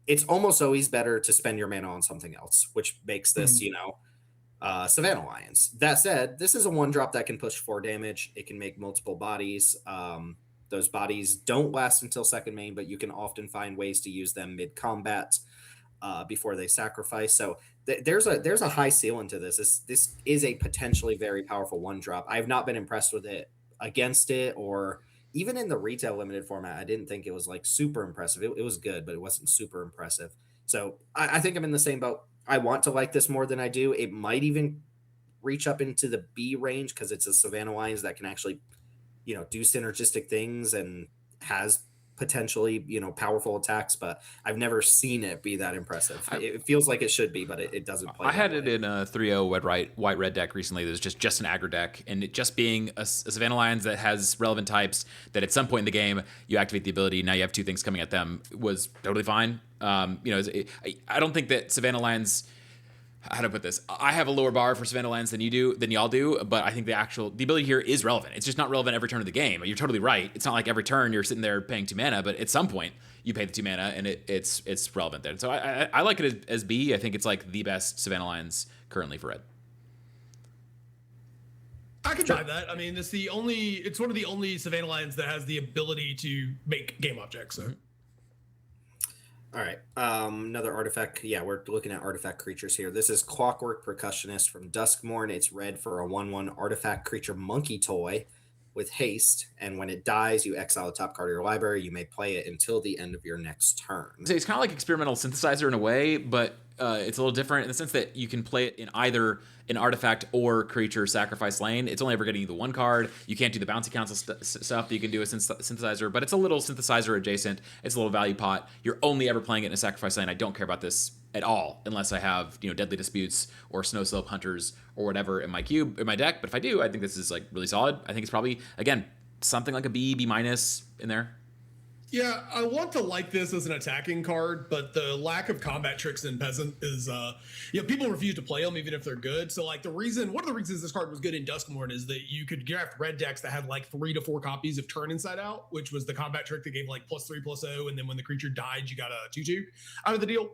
it's almost always better to spend your mana on something else, which makes this, Savannah Lions. That said, this is a 1-drop that can push 4 damage. It can make multiple bodies. Those bodies don't last until second main, but you can often find ways to use them mid-combat before they sacrifice. So there's a high ceiling to this. This is a potentially very powerful 1-drop. I have not been impressed with it against it, or even in the retail limited format. I didn't think it was like super impressive. It was good, but it wasn't super impressive. So I think I'm in the same boat. I want to like this more than I do. It might even reach up into the B range because it's a Savannah Lions that can actually, do synergistic things and has potentially, powerful attacks, but I've never seen it be that impressive. It feels like it should be, but it doesn't play. I had it in a 3-0 white-red deck recently. There's just an aggro deck, and it just being a Savannah Lions that has relevant types that at some point in the game you activate the ability. Now you have 2 things coming at them was totally fine. I don't think that Savannah Lions. How to put this? I have a lower bar for Savannah Lands than y'all do, but I think the ability here is relevant. It's just not relevant every turn of the game. You're totally right. It's not like every turn you're sitting there paying 2 mana, but at some point you pay the 2 mana and it's relevant there. So I like it as B. I think it's like the best Savannah Lions currently for red. I can buy that. I mean, it's one of the only Savannah Lions that has the ability to make game objects. So. All right. Another artifact. Yeah, we're looking at artifact creatures here. This is Clockwork Percussionist from Duskmourn. It's red for a 1/1 artifact creature monkey toy with haste. And when it dies, you exile the top card of your library. You may play it until the end of your next turn. So it's kind of like experimental synthesizer in a way, but it's a little different in the sense that you can play it in either an artifact or creature sacrifice lane. It's only ever getting you the 1 card. You can't do the bouncy council stuff that you can do with synthesizer, but it's a little synthesizer adjacent. It's a little value pot. You're only ever playing it in a sacrifice lane. I don't care about this at all unless I have Deadly Disputes or Snow Slope Hunters or whatever in my deck. But if I do, I think this is like really solid. I think it's probably, again, something like a B minus in there. Yeah, I want to like this as an attacking card, but the lack of combat tricks in Peasant is, people refuse to play them even if they're good. So, like, one of the reasons this card was good in Duskmourn is that you could draft red decks that had like 3 to 4 copies of Turn Inside Out, which was the combat trick that gave like +3/+0, and then when the creature died, you got a 2/2 out of the deal.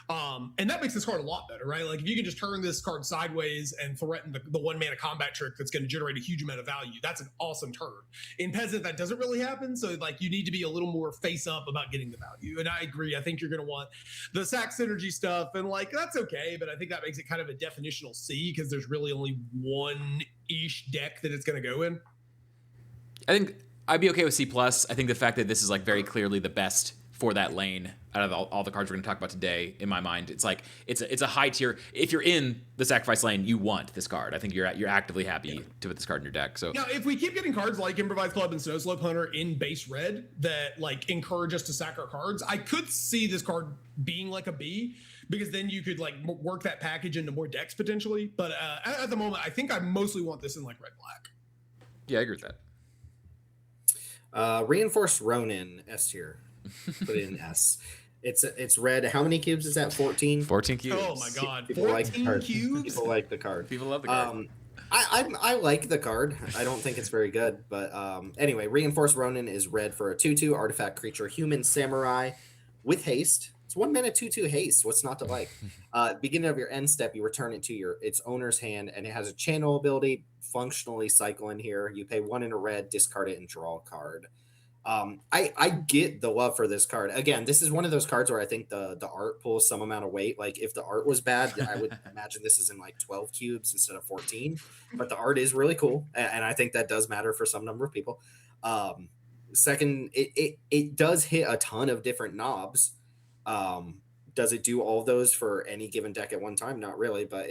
And that makes this card a lot better, right? Like if you can just turn this card sideways and threaten the 1 mana combat trick that's going to generate a huge amount of value, that's an awesome turn. In Peasant, that doesn't really happen. So like you need to be a little more face up about getting the value. And I agree. I think you're going to want the sack synergy stuff, and like that's okay, but I think that makes it kind of a definitional C because there's really only one-ish deck that it's going to go in. I think I'd be okay with C+. I think the fact that this is like very clearly the best for that lane out of all the cards we're going to talk about today, in my mind, it's like it's a high tier. If you're in the sacrifice lane, you want this card. I think you're actively happy to put this card in your deck. So yeah, if we keep getting cards like Improvise Club and Snow Slope Hunter in base red that like encourage us to sack our cards, I could see this card being like a B because then you could like work that package into more decks potentially. But at the moment, I think I mostly want this in like red black. Yeah, I agree with that. Reinforced Ronin S tier. Put it in S. It's red. How many cubes is that? 14? 14 cubes. Oh my god. People 14 like the card. cubes? People like the card. People love the card. I like the card. I don't think it's very good. But anyway, Reinforced Ronin is red for a 2/2 artifact creature, human samurai with haste. It's 1 mana 2/2 haste. What's not to like? Beginning of your end step, you return it to its owner's hand, and it has a channel ability, functionally cycle in here. You pay 1 in a red, discard it, and draw a card. I get the love for this card. Again, this is one of those cards where I think the art pulls some amount of weight. Like if the art was bad, I would imagine this is in like 12 cubes instead of 14. But the art is really cool, and I think that does matter for some number of people. Second, it does hit a ton of different knobs. Does it do all of those for any given deck at one time? Not really, but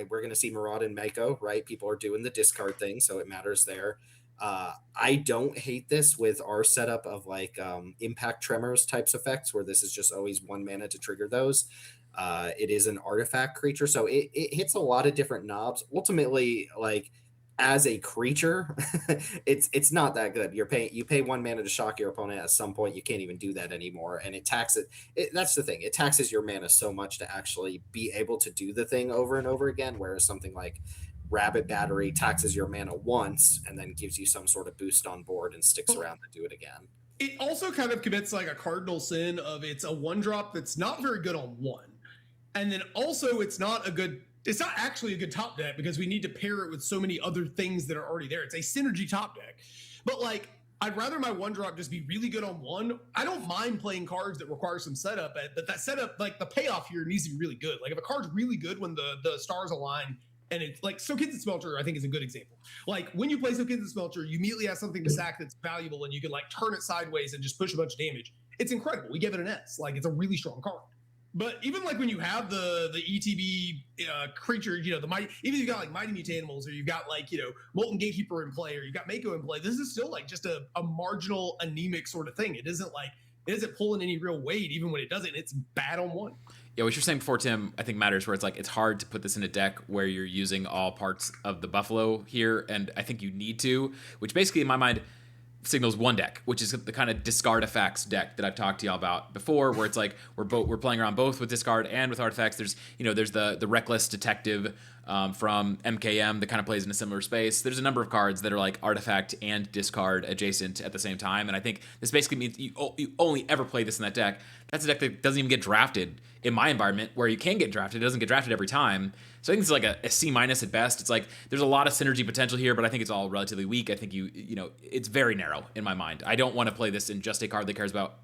we're going to see Maraud and Mako, right? People are doing the discard thing, so it matters there. I don't hate this with our setup of like impact tremors types effects where this is just always 1 mana to trigger those. It is an artifact creature, so it hits a lot of different knobs. Ultimately, like as a creature, it's not that good. You pay 1 mana to shock your opponent. At some point, you can't even do that anymore, and it taxes it. That's the thing. It taxes your mana so much to actually be able to do the thing over and over again. Whereas something like Rabbit Battery taxes your mana once and then gives you some sort of boost on board and sticks around to do it again. It also kind of commits like a cardinal sin of it's a 1-drop that's not very good on 1. And then also it's not actually a good top deck because we need to pair it with so many other things that are already there. It's a synergy top deck. But like I'd rather my 1-drop just be really good on 1. I don't mind playing cards that require some setup, but that setup, like the payoff here needs to be really good. Like if a card's really good when the stars align, and it's like Sokin's Smelter, I think, is a good example. Like when you play Sokin's Smelter, you immediately have something to sack that's valuable, and you can like turn it sideways and just push a bunch of damage. It's incredible. We give it an S. Like it's a really strong card. But even like when you have the ETB creature, the mighty, even if you got like Mighty Mutanimals, or you've got like Molten Gatekeeper in play, or you've got Mako in play, this is still like just a marginal anemic sort of thing. It isn't pulling any real weight, even when it doesn't. It's bad on 1. Yeah, what you're saying before, Tim, I think matters, where it's like it's hard to put this in a deck where you're using all parts of the Buffalo here, and I think you need to, which basically in my mind signals one deck, which is the kind of discard effects deck that I've talked to y'all about before, where it's like we're playing around both with discard and with artifacts. There's there's the Reckless Detective from MKM that kind of plays in a similar space. There's a number of cards that are like artifact and discard adjacent at the same time, and I think this basically means you only ever play this in that deck. That's a deck that doesn't even get drafted in my environment, where you can get drafted. It doesn't get drafted every time. So I think it's like a C- at best. It's like there's a lot of synergy potential here, but I think it's all relatively weak. I think it's very narrow in my mind. I don't want to play this in just a card that cares about,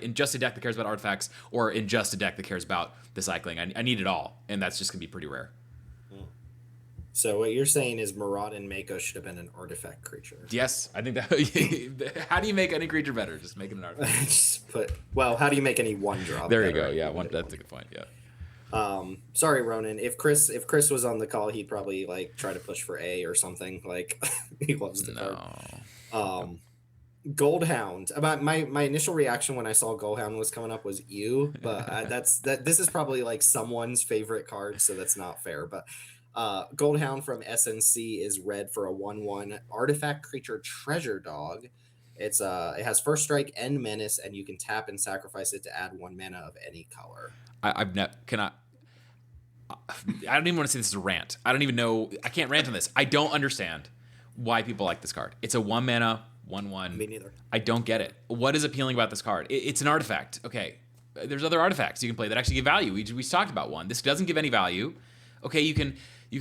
in just a deck that cares about artifacts, or in just a deck that cares about the cycling. I need it all, and that's just gonna be pretty rare. So what you're saying is Maraud and Mako should have been an artifact creature. Yes, I think that. How do you make any creature better? Just make it an artifact. How do you make any 1-drop? There you go. Yeah, that's a good point. Yeah. Sorry, Ronan. If Chris was on the call, he'd probably like try to push for A or something. Like he loves the card. Goldhound. About my initial reaction when I saw Goldhound was coming up was ew, but this is probably like someone's favorite card, so that's not fair. But Goldhound from SNC is red for a 1/1 artifact creature treasure dog. It has first strike and menace, and you can tap and sacrifice it to add 1 mana of any color. I've never I don't even want to say this is a rant. I don't even know. I can't rant on this. I don't understand why people like this card. It's a 1 mana, 1/1. Me neither. I don't get it. What is appealing about this card? It's an artifact. Okay. There's other artifacts you can play that actually give value. We talked about one. This doesn't give any value. Okay, you can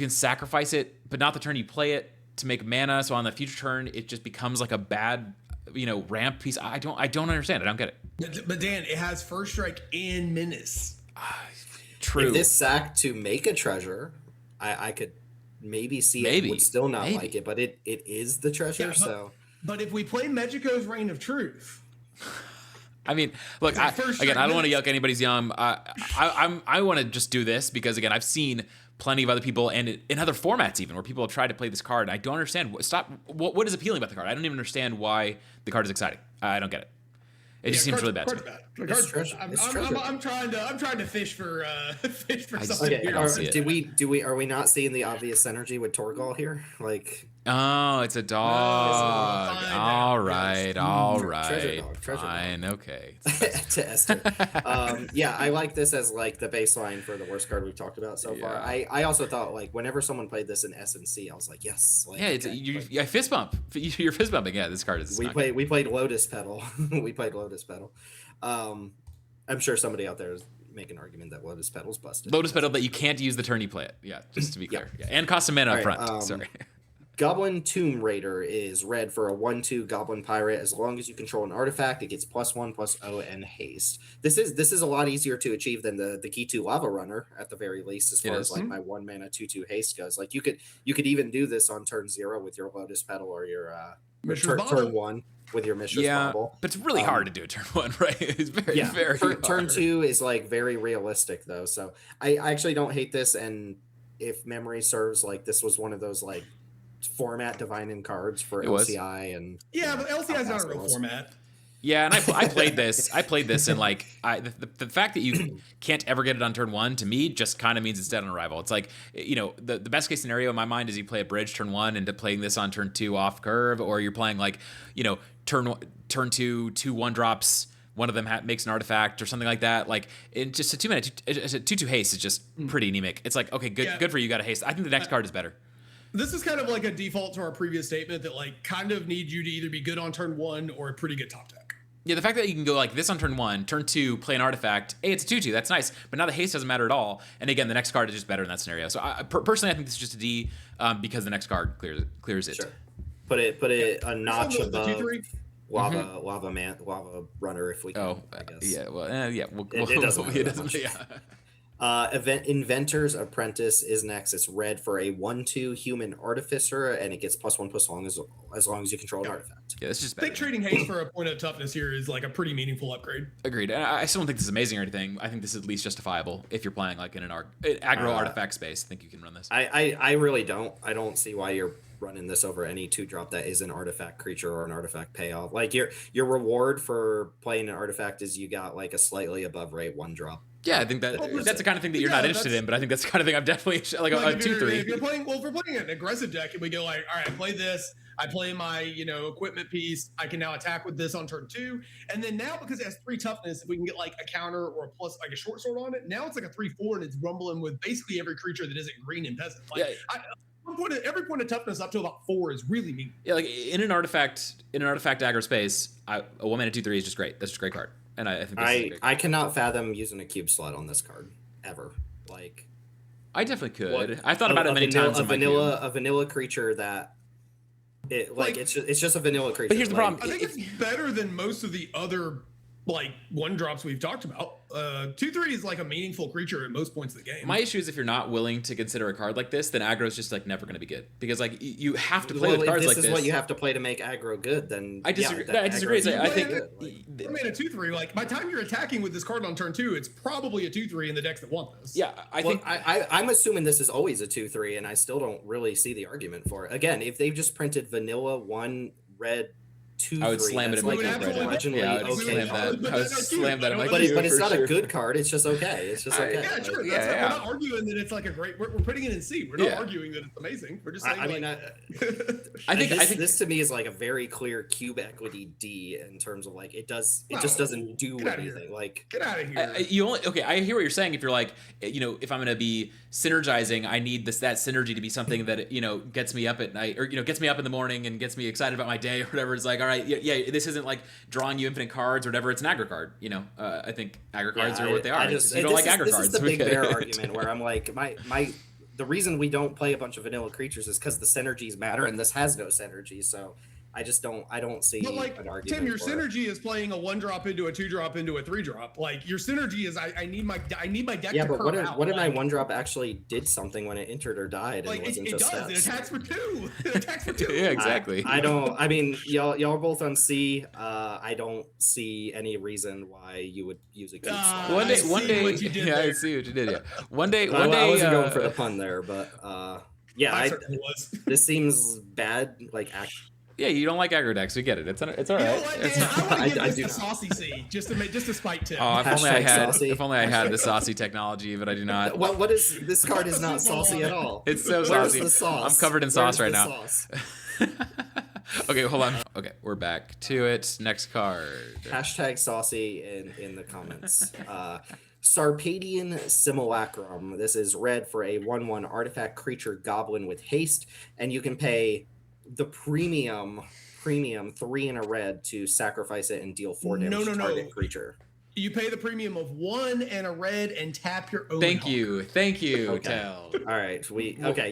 sacrifice it, but not the turn you play it to make mana. So on the future turn, it just becomes like a bad, ramp piece. I don't understand. I don't get it. But Dan, it has first strike and menace. True. If this sacked to make a treasure, I could maybe see it would still not like it, but it is the treasure. But if we play Magico's Reign of Truth, I mean, look, I don't want to yuck anybody's yum. I want to just do this because, again, I've seen plenty of other people and in other formats even where people have tried to play this card. And I don't understand. What is appealing about the card? I don't even understand why the card is exciting. I don't get it. It just seems really bad. I'm trying to fish for something. Okay, are we not seeing the obvious synergy with Torgal here? Like, oh, it's a dog. All right. Treasure Fine. dog. Okay. To Esther. Yeah, I like this as like the baseline for the worst card we've talked about so far. I also thought like whenever someone played this in SNC, I was like, yes. Like, yeah, fist bump. You're fist bumping. Yeah, this card is. We played Lotus Petal. We played Lotus Petal. I'm sure somebody out there is making an argument that Lotus Petal's busted. Lotus Petal that you can't use the turn you play it. Yeah, just to be clear. Yeah. And cost a mana up front. Sorry. Goblin Tomb Raider is red for a 1/2 Goblin Pirate. As long as you control an artifact, it gets +1/+0 and haste. This is a lot easier to achieve than the Key 2 Lava Runner at the very least, as far as like my 1 mana 2/2 haste goes. Like you could even do this on turn 0 with your Lotus Petal or your turn 1 with your Mishra's Bauble. But it's really hard to do turn 1, right? It's very hard. Turn 2 is like very realistic though, so I actually don't hate this. And if memory serves, like this was one of those like format divining cards for LCI and but LCI is not a real format. Yeah, and I played this. And like the fact that you can't ever get it on turn 1 to me just kind of means it's dead on arrival. It's like the best case scenario in my mind is you play a bridge turn 1 into playing this on turn 2 off curve, or you're playing like turn 2 1 drops. One of them makes an artifact or something like that. Like it just a 2 minute 2/2 haste is just pretty anemic. It's like okay, good for you. Got a haste. I think the next card is better. This is kind of like a default to our previous statement that like kind of need you to either be good on turn 1 or a pretty good top deck. Yeah, the fact that you can go like this on turn 1, turn 2, play an artifact. Hey, it's a 2/2. That's nice. But now the haste doesn't matter at all. And again, the next card is just better in that scenario. So personally, I think this is just a D because the next card clears it. Sure. Put it a notch above Lava Runner if we can. Oh, I guess. Yeah. Well, it doesn't. It doesn't. Inventor's Apprentice is next. It's red for a 1/2 Human Artificer, and it gets +1/+1 as long as you control an artifact. Yeah, it's just I think trading haste for a point of toughness here is like a pretty meaningful upgrade. Agreed. I still don't think this is amazing or anything. I think this is at least justifiable if you're playing like in an aggro artifact space. I think you can run this. I really don't. I don't see why you're running this over any 2-drop that is an artifact creature or an artifact payoff. Like your reward for playing an artifact is you got like a slightly above rate 1-drop. Yeah, I think that's the kind of thing that you're not interested in, but I think that's the kind of thing I'm definitely like a 2/3. If we're playing an aggressive deck and we go like, all right, I play this, I play my equipment piece, I can now attack with this on turn 2, and then now because it has 3 toughness, we can get like a counter or a plus like a short sword on it. Now it's like a 3/4 and it's rumbling with basically every creature that isn't green and peasant. Like, every point of toughness up to about 4 is really mean. Yeah, like in an artifact aggro space, a 1 mana 2/3 is just great. That's just a great card. And I think I cannot fathom using a cube slot on this card ever. Like I definitely could. I thought about it many times. A vanilla creature that it's just a vanilla creature. But here's the problem. I think it's better than most of the other like 1-drops we've talked about. 2/3 is like a meaningful creature at most points of the game. My issue is if you're not willing to consider a card like this, then aggro is just like never going to be good because like you have to play with cards like this. This is what you have to play to make aggro good. Then I disagree. I disagree. I think I mean a 2/3. Like by the time you're attacking with this card on turn 2, it's probably a 2/3 in the decks that want this. Yeah, I'm assuming this is always a 2/3, and I still don't really see the argument for it. Again, if they've just printed vanilla 1 red 2/3. I would slam it in my We would cube right now. marginally Yeah, I would okay slam card. that. I would slam that in my But cube it's for not sure. a good card. It's just okay. It's just okay. Yeah, Like, sure. yeah, We're yeah. not arguing that it's like a great. We're putting it in C. We're not Yeah. arguing that it's amazing. We're just saying. I mean, I think this to me is like a very clear cube equity D in terms of like it just No, doesn't do get outta here. anything. Like get out of here. you only okay. I hear what you're saying. If you're like, if I'm gonna be synergizing, I need that synergy to be something that gets me up at night, or gets me up in the morning and gets me excited about my day or whatever. It's like, all right, yeah, this isn't like drawing you infinite cards or whatever. It's an aggro card. I think aggro cards are what they are. You don't like aggro cards. This is the big bear argument where I'm like, the reason we don't play a bunch of vanilla creatures is because the synergies matter, and this has no synergy. So I don't see But like an argument. Tim, your for it. synergy is playing a 1-drop into a 2-drop into a 3-drop. Like your synergy is I need my deck Yeah, to but curve what out. if my 1-drop actually did something when it entered or died? And Like it wasn't it just does. It stats? attacks for 2. It attacks for 2. Yeah, exactly. I don't. I mean, y'all are both on C. I don't see any reason why you would use a cube slot. One I day, see one day. what you did Yeah, I there. see what you did. Yeah, one day. I wasn't going for the pun there, but yeah, I certainly was. this seems bad. Like, Yeah, you don't like aggro decks. We get it. It's all right. You know what, Dan? I want to give I this do to not. Saucy C just to spite Tim. Oh, if only I Hashtag had. saucy. If only I had the saucy technology, but I do not. what is this card? Is not saucy at all. It's so Where's saucy. the sauce? I'm covered in sauce Where's right the now. sauce? Okay, hold on. Okay, we're back to it. Next card. Hashtag saucy in the comments. Sarpadian Simulacrum. This is red for a 1/1 artifact creature goblin with haste, and you can pay the premium 3 in a red to sacrifice it and deal 4 damage to target creature. You pay the premium of 1 and a red and tap your Omen Thank Hawker. you, Okay. Teld. All right,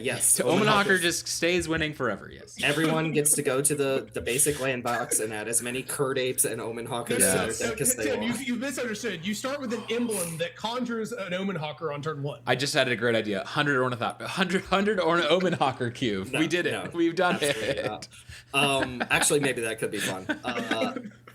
yes. So Omen Hawker just stays winning forever. Yes. Everyone gets to go to the basic land box and add as many Curd Apes and Omen Hawkers Yeah. to their deck as they Tim, want. you misunderstood. You start with an emblem that conjures an Omen Hawker on turn 1. I just had a great idea. 100 Omen Hawker cube. No, we did it. no, We've done absolutely it. not. Actually, maybe that could be fun.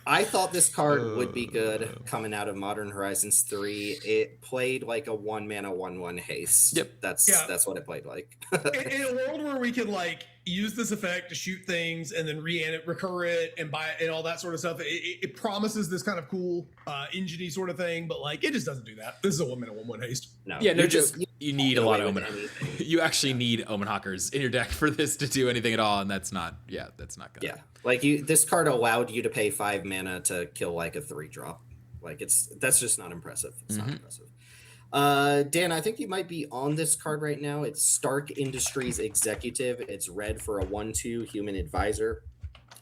I thought this card would be good coming out of Modern Horizons 3. It played like a 1-mana 1/1 haste. Yep. That's what it played like. In a world where we could like use this effect to shoot things and then recur it and buy it and all that sort of stuff, it promises this kind of cool engine-y sort of thing, but like it just doesn't do that. This is a 1-mana 1/1 haste. No, Yeah, no you joke. You need a lot of away Omen. with anything. You actually need Omen Hawkers in your deck for this to do anything at all, and that's not good. Yeah, like this card allowed you to pay 5 mana to kill like a 3-drop. Like that's just not impressive. It's not impressive. Dan, I think you might be on this card right now. It's Stark Industries Executive. It's red for a 1/2 human advisor.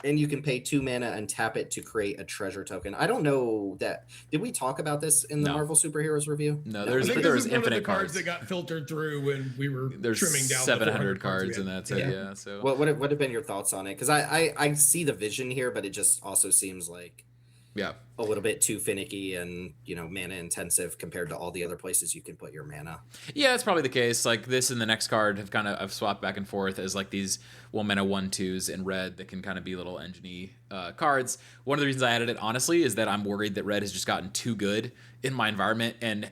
And you can pay 2 mana and tap it to create a treasure token. I don't know that. Did we talk about this in the No. Marvel Superheroes review? No, I there's think there this was is one of the infinite cards cards. that got filtered through when we were There's trimming down 700 cards we in had. that set. Yeah. So What would have been your thoughts on it? Because I see the vision here, but it just also seems like yeah. a little bit too finicky and mana intensive compared to all the other places you can put your mana. Yeah, that's probably the case. Like this and the next card have I've swapped back and forth as like these 1-mana 1/2s in red that can kind of be little engine-y cards. One of the reasons I added it, honestly, is that I'm worried that red has just gotten too good in my environment, and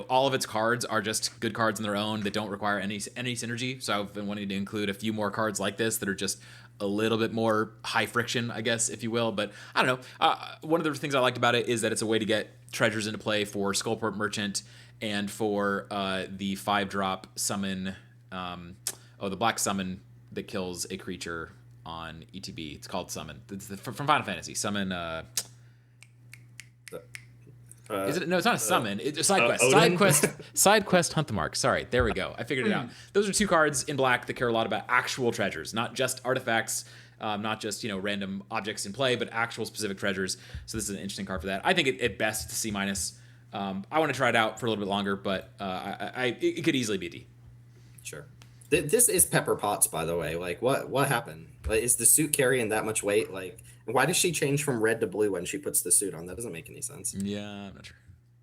all of its cards are just good cards on their own that don't require any synergy. So I've been wanting to include a few more cards like this that are just a little bit more high friction, I guess, if you will. But I don't know. One of the things I liked about it is that it's a way to get treasures into play for Skullport Merchant and for the 5-drop summon, the black summon that kills a creature on ETB. It's called Summon. It's from Final Fantasy. Summon. Is it? No, it's not a summon. It's a side quest. Odin? Side quest. Hunt the mark. Sorry, there we go. I figured it out. Those are 2 cards in black that care a lot about actual treasures, not just artifacts, not just random objects in play, but actual specific treasures. So this is an interesting card for that. I think at best it's a C-. I want to try it out for a little bit longer, but it could easily be a D. Sure. This is Pepper Potts, by the way. Like, what happened? Like, is the suit carrying that much weight? Like, why does she change from red to blue when she puts the suit on? That doesn't make any sense. Yeah, I'm not sure.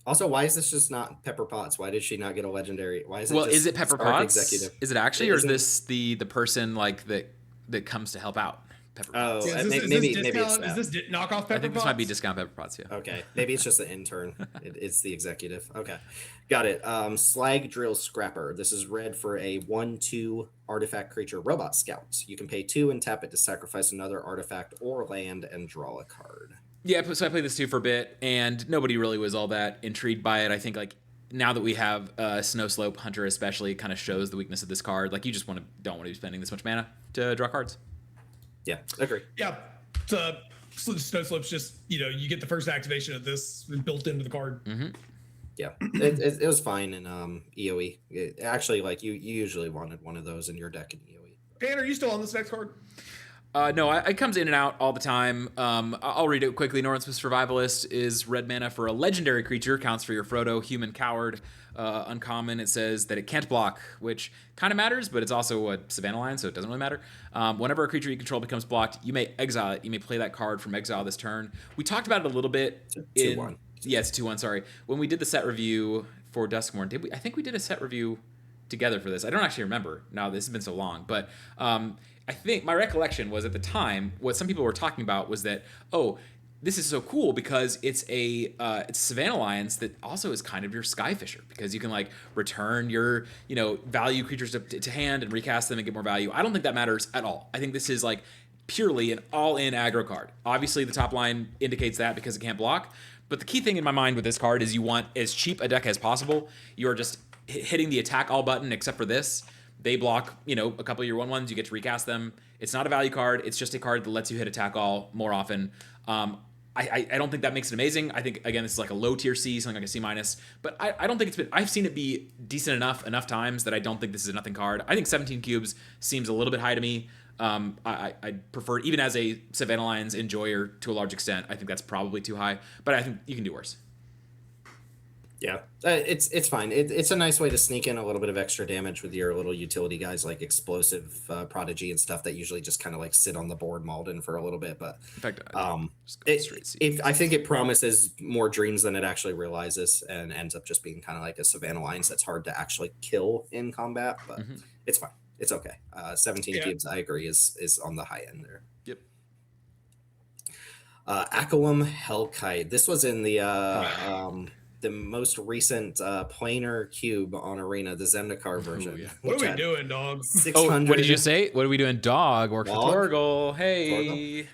Also, why is this just not Pepper Potts? Why did she not get a legendary? Why is it? Well, just is it Pepper Stark Potts? Executive? Is it actually, or is Isn't- this the person like that comes to help out? Pepper Oh, Potts. Yeah, is this maybe discount? it's Is that. this knockoff Pepper I think this might be Potts? discount Pepper Potts. Yeah. Okay, maybe it's just the intern. It's the executive. Okay, got it. Slag Drill Scrapper. This is red for a 1/2 artifact creature robot scout. You can pay 2 and tap it to sacrifice another artifact or land and draw a card. Yeah, so I played this too for a bit, and nobody really was all that intrigued by it. I think like now that we have Snow Slope Hunter, especially, kind of shows the weakness of this card. Like you just don't want to be spending this much mana to draw cards. Yeah, agree. Yeah. Snow Slope's just, you get the first activation of this built into the card. Mm-hmm. Yeah, it was fine in EOE. Actually, like you usually wanted one of those in your deck in EOE. Dan, are you still on this next card? No, it comes in and out all the time. I'll read it quickly. Northwest Survivalist is red mana for a legendary creature, counts for your Frodo, human coward. Uncommon, it says that it can't block, which kind of matters, but it's also a Savannah line, so it doesn't really matter. Whenever a creature you control becomes blocked, you may exile it. You may play that card from exile this turn. We talked about it a little bit. 2/1. Yeah, it's 2/1, sorry. When we did the set review for Duskmorn, did we? I think we did a set review together for this. I don't actually remember. Now, this has been so long, but I think my recollection was at the time, what some people were talking about was that, this is so cool because it's a Savannah Alliance that also is kind of your Skyfisher, because you can like return your value creatures to hand and recast them and get more value. I don't think that matters at all. I think this is like purely an all-in aggro card. Obviously, the top line indicates that because it can't block. But the key thing in my mind with this card is you want as cheap a deck as possible. You are just hitting the attack all button except for this. They block, a couple of your 1/1s. You get to recast them. It's not a value card. It's just a card that lets you hit attack all more often. I don't think that makes it amazing. I think, again, this is like a low tier C, something like a C minus. But I don't think it's been... I've seen it be decent enough times that I don't think this is a nothing card. I think 17 cubes seems a little bit high to me. I prefer, even as a Savannah Lions enjoyer to a large extent, I think that's probably too high. But I think you can do worse. Yeah, it's fine. It's a nice way to sneak in a little bit of extra damage with your little utility guys like Explosive, Prodigy, and stuff that usually just kind of like sit on the board Malden for a little bit. But in fact, I think it promises more dreams than it actually realizes, and ends up just being kind of like a Savannah Alliance that's hard to actually kill in combat. But it's fine. It's okay. 17 cubes, I agree, is on the high end there. Yep. Akawam Hellkite. This was in the most recent planar cube on Arena, the Zendikar version. Yeah. What are we doing, dog? 600. What did you say? What are we doing? Dog. Work for Dog? Torgal. Hey.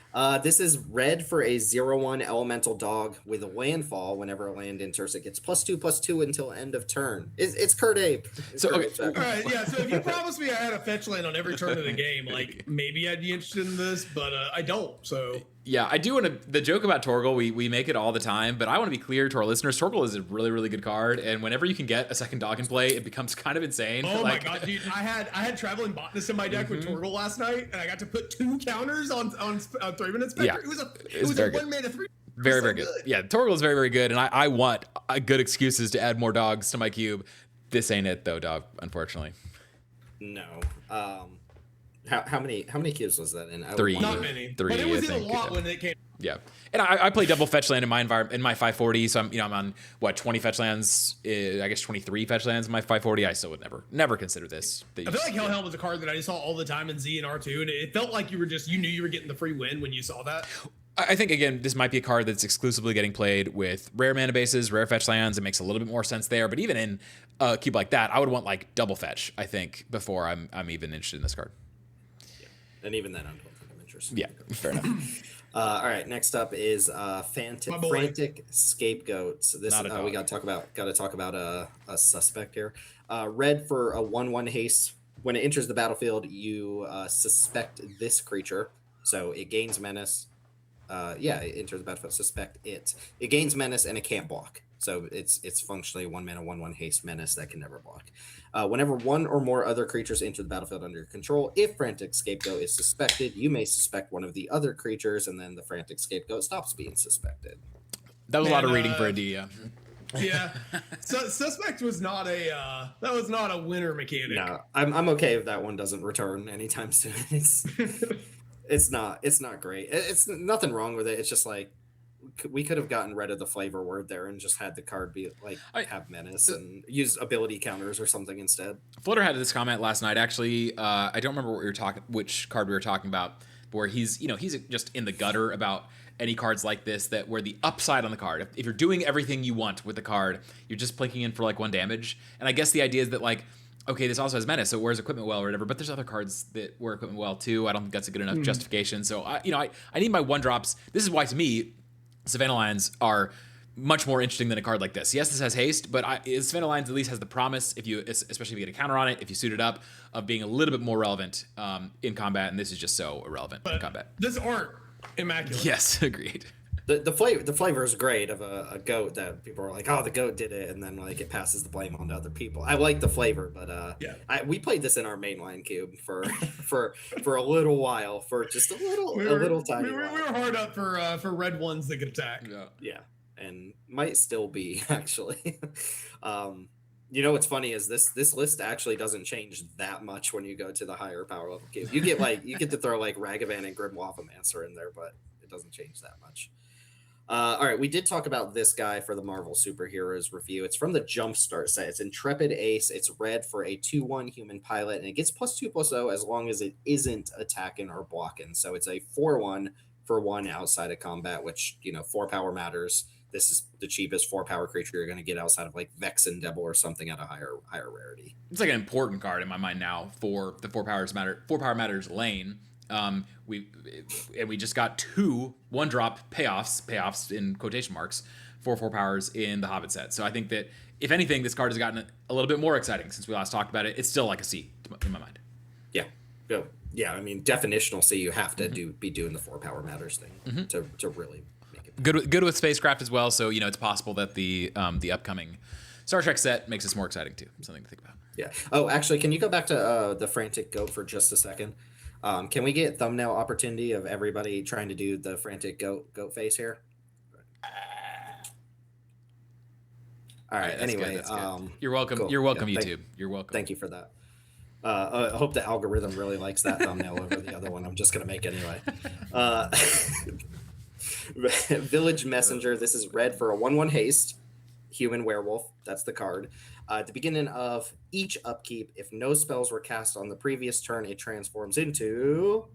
This is red for a 0/1 elemental dog with a landfall. Whenever a land enters, it gets +2/+2 until end of turn. It's Kurt Ape. So, okay. All right, yeah. So if you promised me I had a fetch land on every turn of the game, like maybe I'd be interested in this, but I don't. So yeah, I do want to. The joke about Torgal, we make it all the time, but I want to be clear to our listeners: Torgal is a really, really good card, and whenever you can get a second dog in play, it becomes kind of insane. Oh my god, dude! I had Traveling Botanist in my deck with Torgal last night, and I got to put 2 counters on 3-minute Spectre. Yeah, it was very a good. 1 mana 3. Very, very good. Yeah, Torgal is very, very good, and I want good excuses to add more dogs to my cube. This ain't it though, dog. Unfortunately. No. How many cubes was that in? 3. Not many. 3, but it was I in a think, lot when it came. Yeah, and I play double fetch land in my environment in my 540, so I'm on 20 fetch lands, I guess 23 fetch lands in my 540. I still would never consider this. I feel like Hellhelm was a card that I saw all the time in Z and R2, and it felt like you knew you were getting the free win when you saw that. I think, again, this might be a card that's exclusively getting played with rare mana bases, rare fetch lands. It makes a little bit more sense there, but even in a cube like that, I would want like double fetch, I think, before I'm even interested in this card. Yeah. And even then, I don't think I'm interested. Yeah, fair enough. All right, next up is Frantic Scapegoat. So this we got to talk about a suspect here. Red for a 1/1 haste. When it enters the battlefield, you suspect this creature, so it gains menace. It enters the battlefield. Suspect it. It gains menace and it can't block. So it's functionally 1 mana 1/1 haste menace that can never block. Whenever one or more other creatures enter the battlefield under your control, if Frantic Scapegoat is suspected, you may suspect one of the other creatures, and then the Frantic Scapegoat stops being suspected. That was a lot of reading for a D. Yeah. So suspect was not a winner mechanic. No, I'm okay if that one doesn't return anytime soon. It's not great. It's nothing wrong with it. It's just like we could have gotten rid of the flavor word there and just had the card be like have menace and use ability counters or something instead. Flutter had this comment last night. Actually, I don't remember which card we were talking about. where he's just in the gutter about any cards like this, that where the upside on the card, if you're doing everything you want with the card, you're just plinking in for like 1 damage. And I guess the idea is that like, okay, this also has menace, so it wears equipment well or whatever, but there's other cards that wear equipment well too. I don't think that's a good enough justification. So I need my 1-drops. This is why to me, Savannah Lions are much more interesting than a card like this. Yes, this has haste, but Savannah Lions at least has the promise, especially if you get a counter on it, if you suit it up, of being a little bit more relevant in combat, and this is just so irrelevant in combat. This art, immaculate. Yes, agreed. The flavor is great of a goat that people are like, oh, the goat did it, and then like it passes the blame on to other people. I like the flavor, but we played this in our mainline cube for a little while, for just a little tiny while. We were hard up for red ones that could attack. Yeah, and might still be actually. What's funny is this list actually doesn't change that much when you go to the higher power level cube. You get to throw like Ragavan and Grim Wafflemancer in there, but it doesn't change that much. All right, we did talk about this guy for the Marvel Superheroes review. It's from the Jumpstart set. It's Intrepid Ace. It's red for a 2/1 human pilot, and it gets +2/+0 as long as it isn't attacking or blocking. So it's a 4/1 for 1 outside of combat, which 4 power matters. This is the cheapest 4 power creature you're going to get outside of like Vex and Devil or something at a higher rarity. It's like an important card in my mind now for the 4 power matters lane. We just got 2 1-drop payoffs in quotation marks for 4 powers in the Hobbit set. So I think that if anything, this card has gotten a little bit more exciting since we last talked about it. It's still like a C in my mind. Yeah. I mean, definitional C. You have to be doing the 4 power matters thing to really make it good with spacecraft as well. So it's possible that the upcoming Star Trek set makes this more exciting too. Something to think about. Yeah. Oh, actually, can you go back to the frantic goat for just a second? Can we get thumbnail opportunity of everybody trying to do the frantic goat face here? All right. Anyway, that's good. You're welcome. Cool. You're welcome, YouTube. You're welcome. Thank you for that. I hope the algorithm really likes that thumbnail over the other one. I'm just gonna make anyway. Village Messenger. This is red for a 1/1 haste. Human werewolf. That's the card. At the beginning of each upkeep, if no spells were cast on the previous turn, it transforms into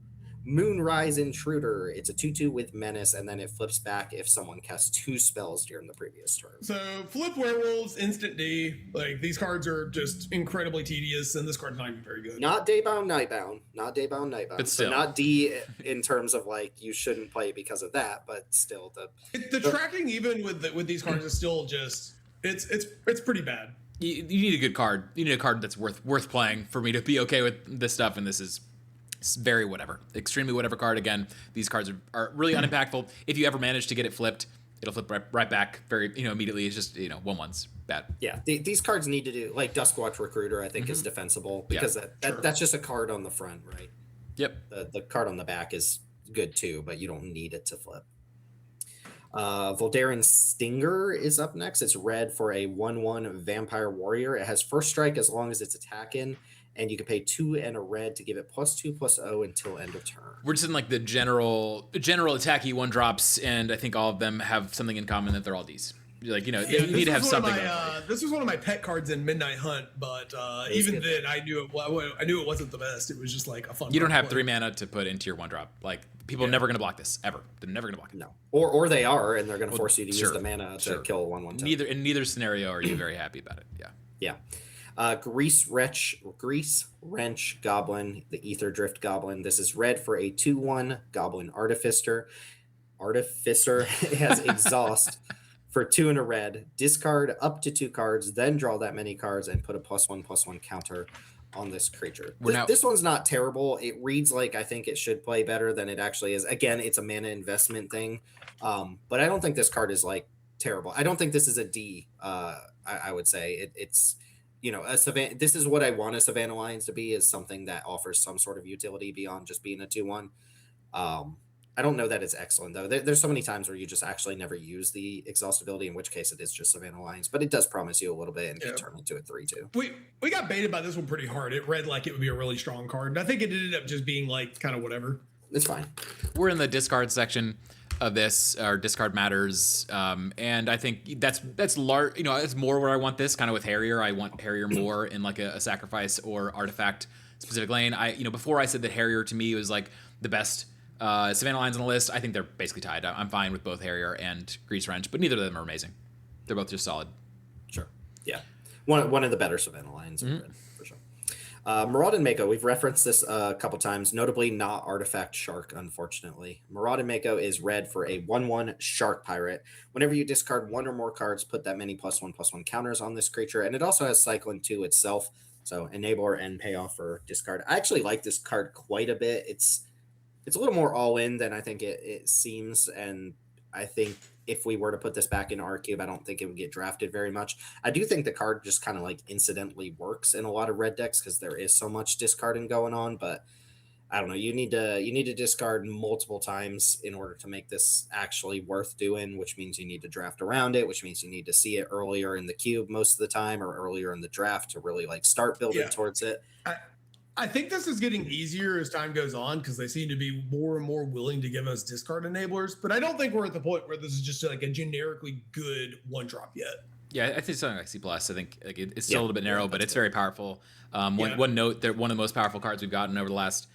Moonrise Intruder. It's a 2/2 with menace, and then it flips back if someone casts 2 spells during the previous turn. So flip werewolves, instant D. Like these cards are just incredibly tedious, and this card's not even very good. Not Daybound, Nightbound. Not Daybound, Nightbound. But still. So not D in terms of like you shouldn't play because of that, but still the tracking even with these cards is still just it's pretty bad. You need a good card. You need a card that's worth playing for me to be okay with this stuff, and this is very whatever. Extremely whatever card. Again, these cards are really unimpactful. If you ever manage to get it flipped, it'll flip right back very immediately. It's just 1/1's bad. Yeah, these cards need to do like Duskwatch Recruiter. I think is defensible because that's just a card on the front, right? Yep. The card on the back is good too, but you don't need it to flip. Voldaren Stinger is up next. It's red for a 1/1 vampire warrior. It has first strike as long as it's attacking, and you can pay 2 and a red to give it +2/+0 until end of turn. We're just in like the general attacky 1-drops, and I think all of them have something in common that they're all Ds. Like you need to have something. This was one of my pet cards in Midnight Hunt, but even then I knew it wasn't the best. It was just like a fun. You don't have 3 mana to put into your 1-drop. Like people are never going to block this ever. They're never going to block it. No, or they are, and they're going to force you to use the mana to kill 1/1. In neither scenario are you very happy about it. Yeah. Grease Wrench Goblin, the Ether Drift Goblin. This is red for a 2/1 Goblin Artificer. It has Exhaust for 2 and a red. Discard up to 2 cards, then draw that many cards and put a +1/+1 counter on this creature. This one's not terrible. It reads like I think it should play better than it actually is. Again, it's a mana investment thing, but I don't think this card is like terrible. I don't think this is a D. I would say it's. A Savannah. This is what I want a Savannah Lions to be, is something that offers some sort of utility beyond just being a 2/1. I don't know that it's excellent though. There's so many times where you just actually never use the exhaustibility, in which case it is just Savannah Lions, but it does promise you a little bit and can turn into a 3/2. We got baited by this one pretty hard. It read like it would be a really strong card, and I think it ended up just being like kind of whatever. It's fine. We're in the discard section of this, or discard matters, and I think that's large. It's more where I want this kind of with Harrier. I want Harrier more in like a sacrifice or artifact specific lane. Before I said that Harrier to me was like the best Savannah Lions on the list, I think they're basically tied. I'm fine with both Harrier and Grease Wrench, but neither of them are amazing. They're both just solid. Sure. Yeah. One of the better Savannah Lions in red, for sure. Maraud and Mako, we've referenced this a couple times, notably not Artifact Shark, unfortunately. Maraud and Mako is red for a 1/1 Shark Pirate. Whenever you discard one or more cards, put that many +1/+1 counters on this creature, and it also has Cycling 2 itself, so enabler and payoff for discard. I actually like this card quite a bit. It's a little more all-in than I think it seems, and I think if we were to put this back in our cube, I don't think it would get drafted very much. I do think the card just kind of like incidentally works in a lot of red decks because there is so much discarding going on, but I don't know. You need to discard multiple times in order to make this actually worth doing, which means you need to draft around it, which means you need to see it earlier in the cube most of the time or earlier in the draft to really like start building towards it. I think this is getting easier as time goes on because they seem to be more and more willing to give us discard enablers. But I don't think we're at the point where this is just like a generically good one drop yet. Yeah, I think something like C+. I think like it's still a little bit narrow, but it's very powerful. One note that one of the most powerful cards we've gotten over the last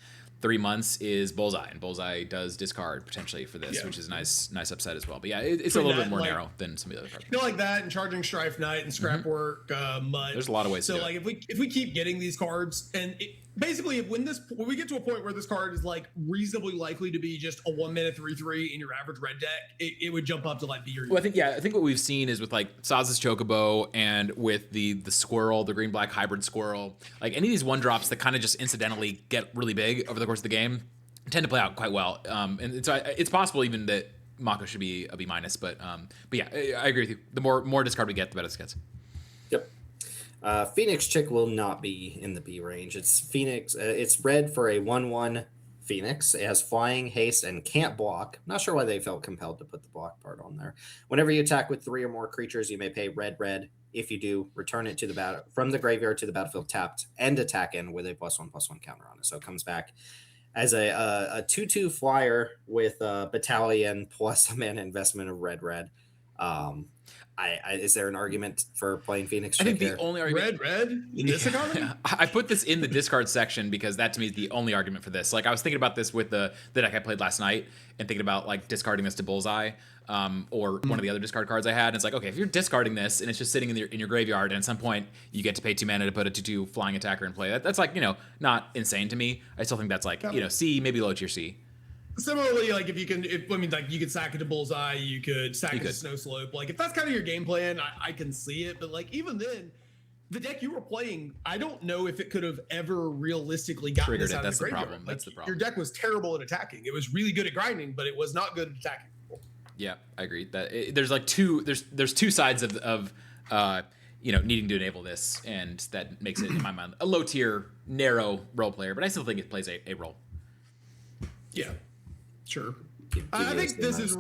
3 months is Bullseye, and Bullseye does discard potentially for this, which is a nice upset as well. But yeah, it's a little bit more narrow than some of the other cards. I feel like that and Charging Strife Knight and Scrapwork Mud. There's a lot of ways. So to do like it. if we keep getting these cards, and basically when we get to a point where this card is like reasonably likely to be just a 1 minute 3/3 in your average red deck, it would jump up to like be your. Well, I think what we've seen is with like Saz's Chocobo and with the squirrel, the green black hybrid squirrel, like any of these one drops that kind of just incidentally get really big over the course of the game tend to play out quite well. And so it's possible even that Mako should be a B-, but yeah, I agree with you. The more discard we get, the better this gets. Yep. Phoenix Chick will not be in the B range. It's Phoenix. It's red for a 1/1 Phoenix. It has flying, haste, and can't block. Not sure why they felt compelled to put the block part on there. Whenever you attack with 3 or more creatures, you may pay red. If you do, return it to the from the graveyard to the battlefield tapped and attack in with a +1/+1 counter on it. So it comes back as a 2/2 flyer with a battalion plus a mana investment of red. Is there an argument for playing Phoenix? I think the only argument red in this economy. I put this in the discard section because that to me is the only argument for this. Like I was thinking about this with the deck I played last night and thinking about like discarding this to Bullseye or one of the other discard cards I had. And it's like, okay, if you're discarding this and it's just sitting in your graveyard and at some point you get to pay 2 mana to put a 2/2 flying attacker in play, that's like, not insane to me. I still think that's like, C, maybe low tier C. Similarly, like you could sack it to Bullseye, you could sack it to Snow Slope. Like if that's kind of your game plan, I can see it. But like even then, the deck you were playing, I don't know if it could have ever realistically gotten Triggered this out it. That's of the the graveyard. problem. Like, That's the problem. Your deck was terrible at attacking. It was really good at grinding, but it was not good at attacking. Yeah, I agree. That there's like there's two sides of needing to enable this, and that makes it in my mind a low tier, narrow role player. But I still think it plays a role. Yeah. Sure. I think this is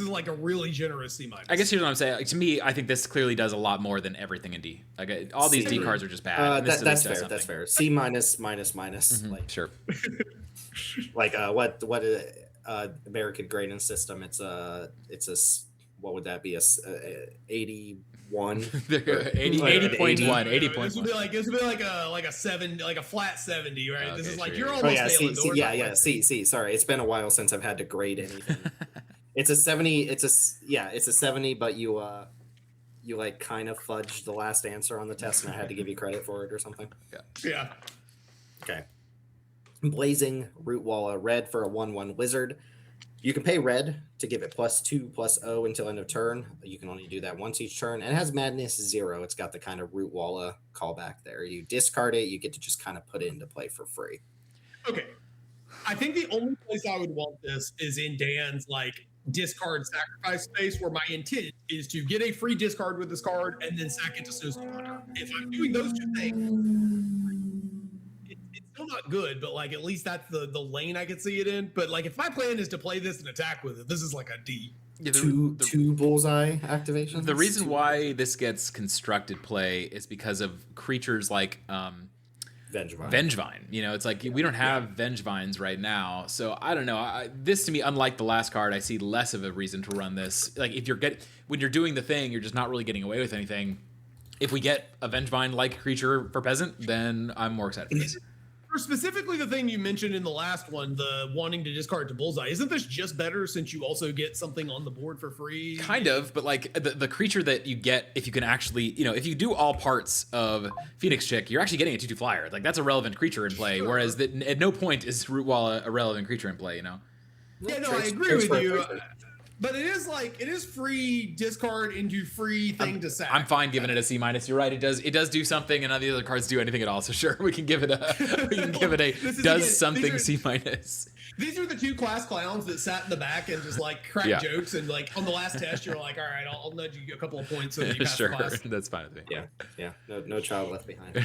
like a really generous C-. I guess here's what I'm saying. Like, to me, I think this clearly does a lot more than everything in D. Like all these D cards are just bad. That's fair. That's fair. C-, minus. Like, sure. Like what American grading system? It's what would that be? 81. 80.1. This would be like a 7, like a flat 70, right? Okay, this is like you're almost failing. C. Sorry, it's been a while since I've had to grade anything. It's a 70. It's a 70, but you like kind of fudged the last answer on the test, and I had to give you credit for it or something. Yeah. Okay. Blazing Rootwalla, red for a 1/1 wizard. You can pay red to give it +2/+0 until end of turn. You can only do that once each turn. And it has Madness 0. It's got the kind of Rootwalla callback there. You discard it, you get to just kind of put it into play for free. Okay. I think the only place I would want this is in Dan's like discard sacrifice space, where my intent is to get a free discard with this card and then sack it to Snowstorm Hunter. If I'm doing those two things, it's still not good, but like at least that's the lane I could see it in. But like if my plan is to play this and attack with it, this is like a D. Yeah, two bullseye activations. The reason why this gets constructed play is because of creatures like Vengevine. It's like we don't have Vengevines right now, so I don't know. This to me, unlike the last card, I see less of a reason to run this. Like if when you're doing the thing, you're just not really getting away with anything. If we get a Vengevine like creature for Peasant, then I'm more excited for this. for specifically the thing you mentioned in the last one, the wanting to discard to bullseye, isn't this just better since you also get something on the board for free? Kind of, but like the creature that you get if you can actually, if you do all parts of Phoenix Chick, you're actually getting a 2/2 flyer. Like that's a relevant creature in play, whereas at no point is Root Wall a relevant creature in play, Yeah, no, I agree with you. But it is free discard into free thing to sack. I'm fine giving it a C-. You're right. It does do something, and none of the other cards do anything at all. So sure, we can give it a does something C-. These are the two class clowns that sat in the back and just like crack jokes, and like on the last test, you're like, all right, I'll nudge you a couple of points so that you pass the class. That's fine with me. Yeah. No child left behind.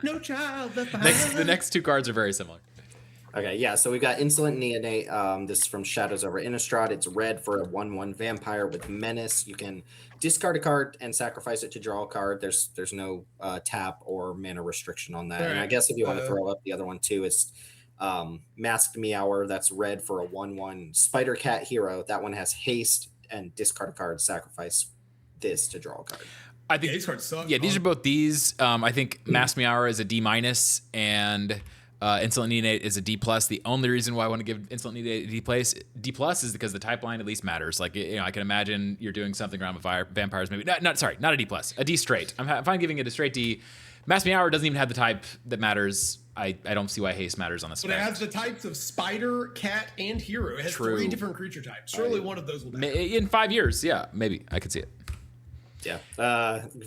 No child left behind. The next two cards are very similar. Okay, yeah, so we've got Insolent Neonate. This is from Shadows over Innistrad. It's red for a 1/1 vampire with Menace. You can discard a card and sacrifice it to draw a card. There's no tap or mana restriction on that. Right. And I guess if you want to throw up the other one too, it's Masked Meower. That's red for a 1/1 Spider Cat hero. That one has haste and discard a card, sacrifice this to draw a card. I think these cards suck. Yeah, these are both these. I think Masked Meower is a D- and Insolent Neonate is a D+. The only reason why I want to give Insolent Neonate a D+ is because the type line at least matters. Like, I can imagine you're doing something around with vampires, maybe. Not a D+, a D straight. I'm fine giving it a straight D. Masked Meower doesn't even have the type that matters. I don't see why haste matters on this. But it has the types of spider, cat, and hero. It has 3 different creature types. Surely one of those will be. In 5 years, yeah, maybe. I could see it. Yeah,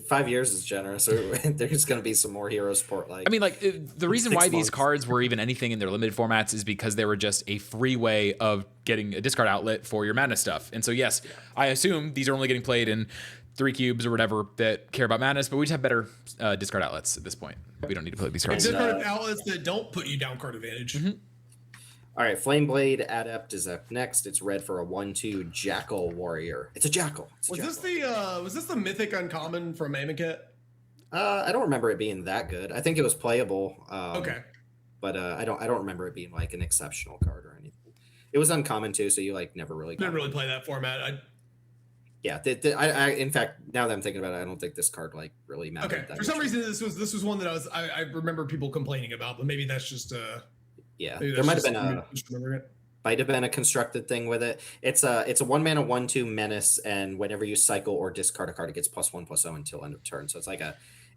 5 years is generous. There's going to be some more hero support. The reason why these cards were even anything in their limited formats is because they were just a free way of getting a discard outlet for your mana stuff. And so, yes, I assume these are only getting played in 3 cubes or whatever that care about madness, but we just have better discard outlets at this point. We don't need to play these cards. Discard outlets that don't put you down card advantage. Mm-hmm. All right, Flameblade Adept is up next. It's red for a 1/2 Jackal Warrior. It's a Jackal. Was this the Mythic Uncommon from Amonkhet? I don't remember it being that good. I think it was playable. Okay. But I don't remember it being like an exceptional card or anything. It was uncommon too, so you like never really didn't really play that format. I in fact, now that I'm thinking about it, I don't think this card like really mattered. Okay. For some reason, this was one that I remember people complaining about, but maybe that's just there might have been a constructed thing with it. It's a 1-mana 1/2 menace, and whenever you cycle or discard a card, it gets +1/+0 until end of turn. So it's like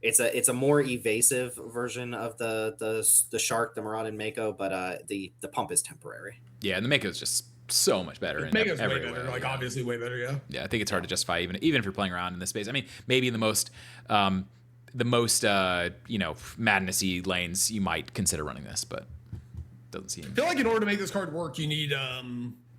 it's a more evasive version of the Shark, the Marauding Mako, but the pump is temporary. Yeah, and the Mako is just so much better. Mako's way better, obviously way better. Yeah, I think it's hard to justify even if you're playing around in this space. I mean, maybe in the most madnessy lanes you might consider running this, but doesn't seem. I feel like in order to make this card work, you need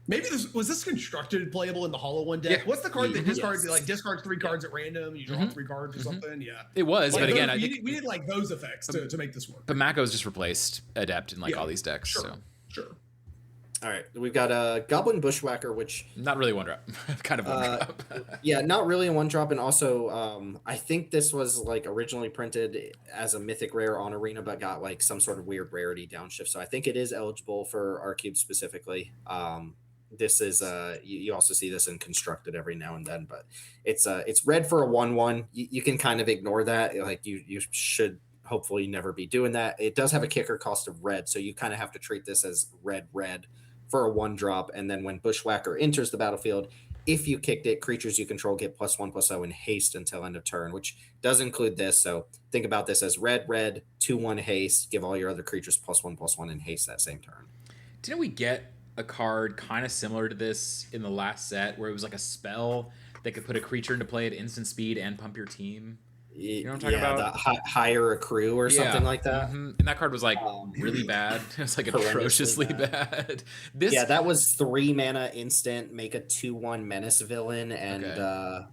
maybe this constructed playable in the Hollow One deck. Yeah. What's the card that discards discards 3 cards at random? You draw 3 cards or something. Yeah, it was, but again, we need like those effects to make this work. But Mako's just replaced Adept in all these decks. Sure. All right, we've got a Goblin Bushwhacker, which not really one drop, kind of one drop. Yeah, not really a 1-drop, and also I think this was like originally printed as a mythic rare on Arena, but got like some sort of weird rarity downshift. So I think it is eligible for R-Cube specifically. This is you also see this in constructed every now and then, but it's red for a 1/1. You can kind of ignore that. Like you should hopefully never be doing that. It does have a kicker cost of red, so you kind of have to treat this as red for a 1-drop, and then when Bushwhacker enters the battlefield, if you kicked it, creatures you control get +1/+0 in haste until end of turn, which does include this. So think about this as red 2/1 haste. Give all your other creatures +1/+1 in haste that same turn. Didn't we get a card kind of similar to this in the last set where it was like a spell that could put a creature into play at instant speed and pump your team? You know what I'm talking about? The hire accrue or something like that. Mm-hmm. And that card was like really bad. It was like atrociously bad. That was 3 mana instant, make a 2/1 menace villain, and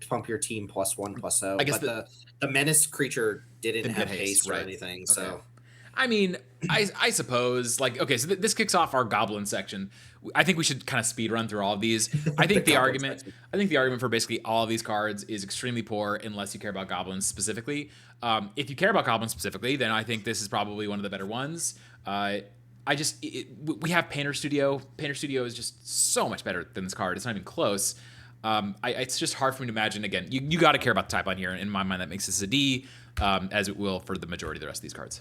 pump your team +1/+0. I guess but the menace creature didn't have haste or anything. Okay. So I mean, I suppose so this kicks off our goblin section. I think we should kind of speed run through all of these. I think the argument for basically all of these cards is extremely poor unless you care about goblins specifically. If you care about goblins specifically, then I think this is probably one of the better ones. We have Painter Studio. Painter Studio is just so much better than this card. It's not even close. It's just hard for me to imagine. Again, you got to care about the type line here. In my mind, that makes this a D, as it will for the majority of the rest of these cards.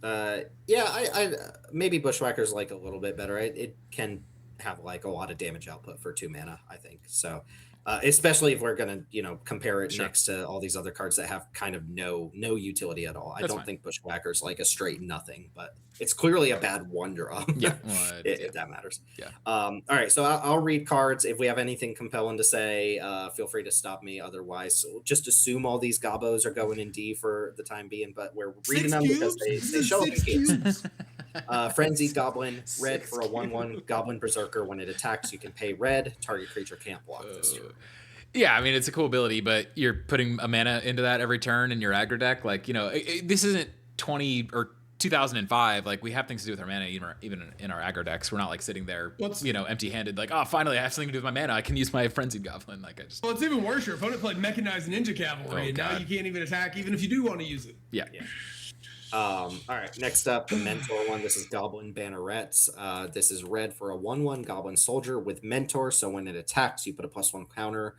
Yeah, I maybe Bushwhacker's like a little bit better. It can have like a lot of damage output for 2 mana, I think. So, especially if we're gonna, compare it Sure. next to all these other cards that have kind of no utility at all. I That's don't fine. think Bushwhacker's like a straight nothing, but it's clearly a bad one draw. Yeah. Well, yeah. If that matters. Yeah. All right, so I'll read cards. If we have anything compelling to say, feel free to stop me. Otherwise, so just assume all these gobos are going in D for the time being, but we're reading 6 them because cubes? they, This they is show up in 6 cubes. cubes? Frenzied Goblin, red 6 for a 1/1 Goblin Berserker. When it attacks, you can pay red. Target creature can't block this turn. Yeah, I mean, it's a cool ability, but you're putting a mana into that every turn in your aggro deck. Like, this isn't 20 or 2005. Like, we have things to do with our mana, even in our aggro decks. We're not like sitting there, empty-handed. Like, oh, finally, I have something to do with my mana. I can use my Frenzied Goblin. Like, Well, it's even worse. Your opponent played Mechanized Ninja Cavalry, and now God. you can't even attack, even if you do want to use it. Yeah. All right, next up, the Mentor one. This is Goblin Bannerets. This is red for a 1/1 Goblin Soldier with Mentor. So when it attacks, you put a +1 counter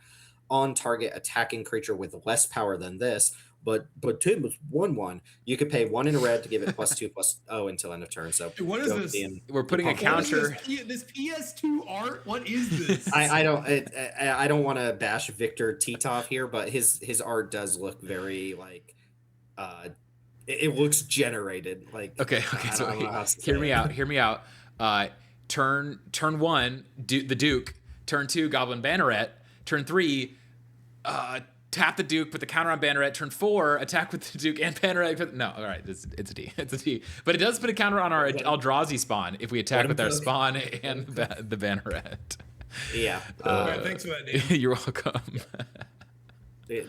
on target attacking creature with less power than this. But Tim was 1/1. You could pay 1 in a red to give it +2/+0 until end of turn. So Dude, what is this? We're putting a What is counter. this PS2 art? What is this? I don't want to bash Victor Titov here, but his art does look very like it looks generated. Like Okay. I So don't know how to say hear me it. out. Hear me out. Turn 1, the Duke. Turn 2, Goblin Banneret. Turn 3, tap the Duke, put the counter on Banneret. Turn 4, attack with the Duke and Banneret. No, all right, it's a D. It's a D. But it does put a counter on our Eldrazi spawn if we attack with our spawn and the Banneret. Yeah. All right, thanks for that, Dan. You're welcome.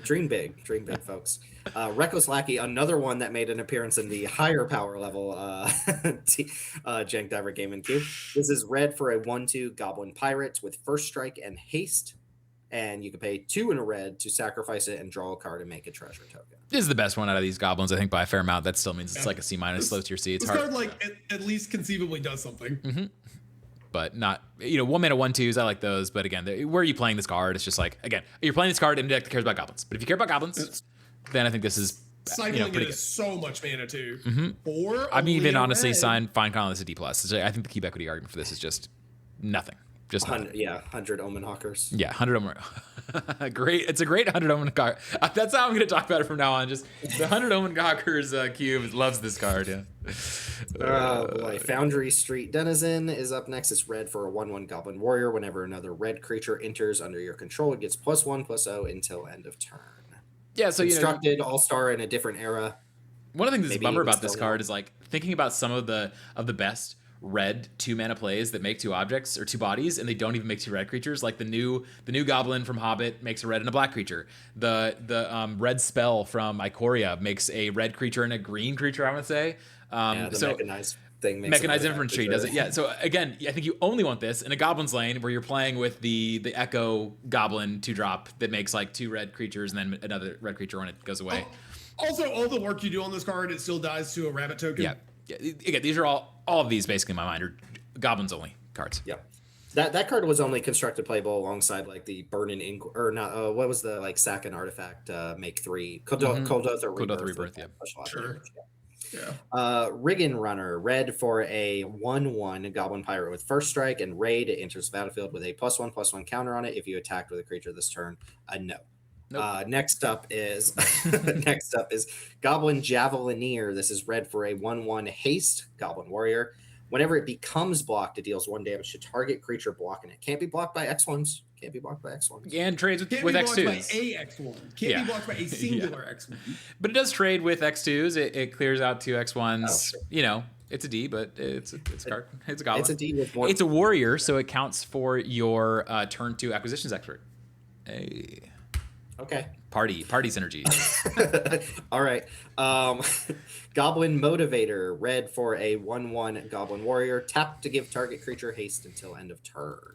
Dream big, folks. Reckless Lackey, another one that made an appearance in the higher power level Jank Diver Game and Cube. This is red for a 1/2 Goblin Pirate with first strike and haste. And you can pay 2 in a red to sacrifice it and draw a card and make a treasure token. This is the best one out of these goblins, I think, by a fair amount. That still means it's like a C- slow tier C. It's This hard. card, at least conceivably does something. But not, 1 mana 1/2s. I like those. But again, where are you playing this card? It's just like, again, you're playing this card in a deck that cares about goblins. But if you care about goblins, then I think this is Cycling pretty it is good. so much mana too. Or I'm even honestly red. fine calling this a D+. I think the keep equity argument for this is just nothing. Just nothing. 100 Omen Hawkers. Yeah, 100 Omen. Great. It's a great 100 Omen card. That's how I'm going to talk about it from now on. Just the 100 Omen Gawkers cube loves this card. Yeah. Oh boy. Foundry Street Denizen is up next. It's red for a 1/1 Goblin Warrior. Whenever another red creature enters under your control, it gets +1/+0 until end of turn. Yeah, so Constructed All-Star in a different era. one of the things that's a Maybe bummer even about this still card now. is like thinking about some of the best red 2 mana plays that make 2 objects or 2 bodies, and they don't even make 2 red creatures. Like the new Goblin from Hobbit makes a red and a black creature. The red spell from Ikoria makes a red creature and a green creature, I would say. The mechanized thing makes Mechanized it Infantry does it. Yeah. So again, I think you only want this in a Goblin's Lane where you're playing with the Echo Goblin 2-drop that makes like 2 red creatures and then another red creature when it goes away. Also, all the work you do on this card, it still dies to a rabbit token. Yeah. Again, these are all of these basically in my mind are Goblins only cards. Yeah. That card was only constructed playable alongside like the Burning Ink or not. What was the like sack and artifact make 3 Koldoth or Koldoth Rebirth, yeah. Sure. Yeah. Riggin Runner, red for a 1/1 Goblin Pirate with first strike and raid. It enters the battlefield with a +1/+1 counter on it. If you attacked with a creature this turn, no. Nope. Next up is Goblin Javelineer. This is red for a 1/1 haste Goblin Warrior. Whenever it becomes blocked, it deals 1 damage to target creature blocking it. Can't be blocked by X1s. And trades Can't with be blocked by X2s. a X1. Can't be blocked by a singular X1. But it does trade with X2s. It clears out 2 X1s. Oh, sure. It's a D, but it's a card. It's a Goblin. It's a D with more. It's a warrior, so it counts for your turn 2 acquisitions expert. Hey. Okay. Party synergy. All right. Goblin Motivator, red for a 1/1 Goblin Warrior. Tap to give target creature haste until end of turn.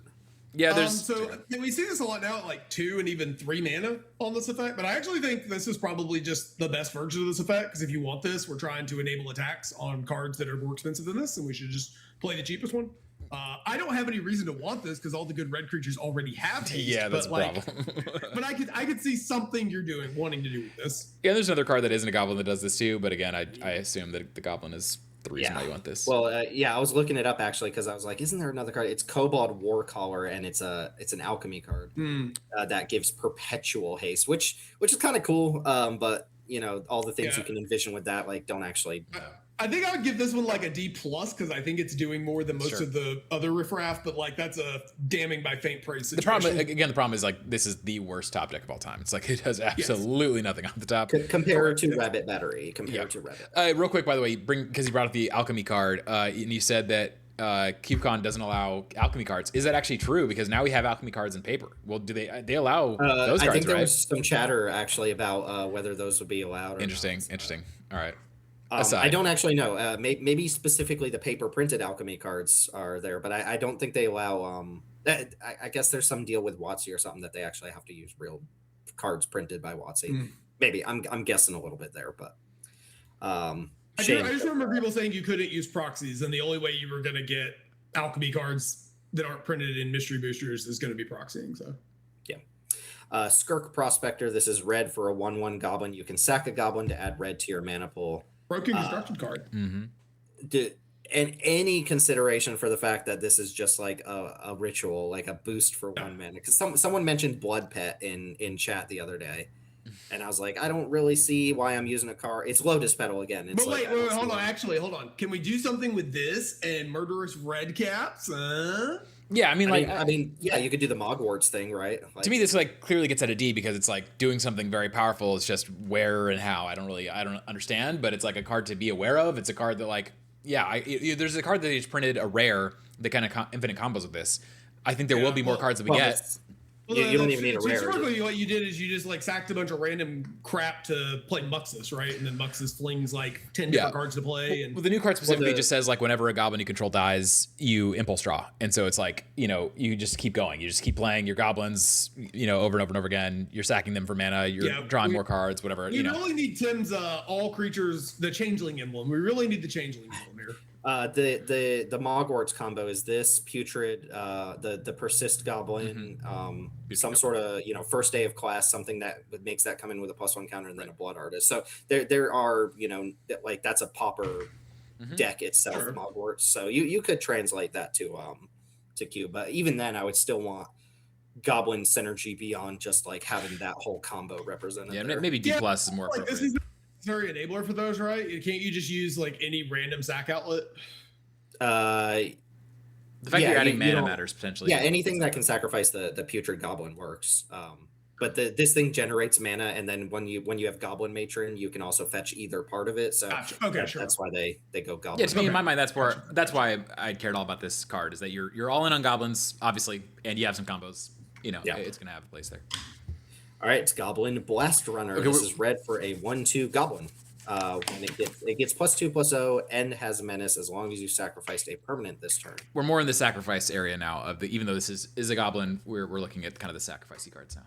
Yeah, there's So we see this a lot now at like 2 and even 3 mana on this effect, but I actually think this is probably just the best version of this effect because if you want this, we're trying to enable attacks on cards that are more expensive than this, and we should just play the cheapest one. I don't have any reason to want this because all the good red creatures already have haste. yeah, that's a but problem. but I could see something you're doing wanting to do with this. Yeah, there's another card that isn't a Goblin that does this too, but again, I assume that the Goblin is the reason why you want this. Well, I was looking it up actually because I was like, isn't there another card? It's Kobold Warcaller, and it's an alchemy card that gives perpetual haste, which is kind of cool. But all the things you can envision with that like don't actually. I think I would give this one like a D+ because I think it's doing more than most of the other riffraff, but like that's a damning by faint praise situation. The problem is like this is the worst top deck of all time. It's like it does absolutely nothing on the top. Compared to Rabbit Battery. Real quick, by the way, because you brought up the alchemy card, and you said that CubeCon doesn't allow alchemy cards. Is that actually true? Because now we have alchemy cards in paper. Well, do they allow those cards? I think there right? was some chatter actually about whether those would be allowed. Or Interesting. All right. I don't actually know. Maybe specifically the paper printed alchemy cards are there, but I don't think they allow. I guess there's some deal with WotC or something that they actually have to use real cards printed by WotC. Maybe I'm guessing a little bit there, but. I just remember people saying you couldn't use proxies, and the only way you were going to get alchemy cards that aren't printed in mystery boosters is going to be proxying. So. Yeah. Skirk Prospector. This is red for a 1/1 goblin. You can sack a goblin to add red to your mana pool. Broken construction card. And any consideration for the fact that this is just like a ritual, like a boost for 1 mana. Because someone mentioned Blood Pet in chat the other day, and I was like, I don't really see why I'm using a card. It's Lotus Petal again. It's but wait, hold on. Actually, hold on. Can we do something with this and Murderous Red Caps? Yeah, I mean, you could do the Mogwarts thing, right? Like, to me, this like clearly gets at a D because it's like doing something very powerful. It's just where and how. I don't understand, but it's like a card to be aware of. It's a card that like, there's a card that they just printed a rare that kind of infinite combos with this. I think there will be more cards that we get. You don't even need a rare. Historically, what you did is you just like sacked a bunch of random crap to play Muxus, right? And then Muxus flings like 10 different cards to play. And the new card specifically just says like whenever a goblin you control dies, you impulse draw. And so it's like, you just keep going. You just keep playing your goblins, over and over and over again. You're sacking them for mana. You're drawing more cards, whatever. We really need Tim's all creatures, the Changeling emblem. We really need the Changeling emblem here. The Mogwarts combo is this Putrid, the Persist Goblin, some sort of first day of class, something that makes that come in with a +1 counter, and then a Blood Artist. So there are like that's a pauper deck itself, the Mogwarts. So you could translate that to Cube, but even then I would still want Goblin synergy beyond just like having that whole combo represented. Yeah, maybe D+ is more appropriate. This is very enabler for those, right? Can't you just use like any random sack outlet? The fact you're adding mana matters potentially. Yeah, anything that can sacrifice the Putrid Goblin works. But this thing generates mana, and then when you have Goblin Matron, you can also fetch either part of it. So that's why they go Goblin. Yeah, to me, in my mind, that's why I cared all about this card, is that you're all in on goblins, obviously, and you have some combos. It's gonna have a place there. All right, it's Goblin Blast Runner. Okay, this is red for a 1/2 Goblin. When it gets +2/+0 and has menace as long as you sacrificed a permanent this turn. We're more in the sacrifice area now. Even though this is a goblin, we're looking at kind of the sacrificey cards now.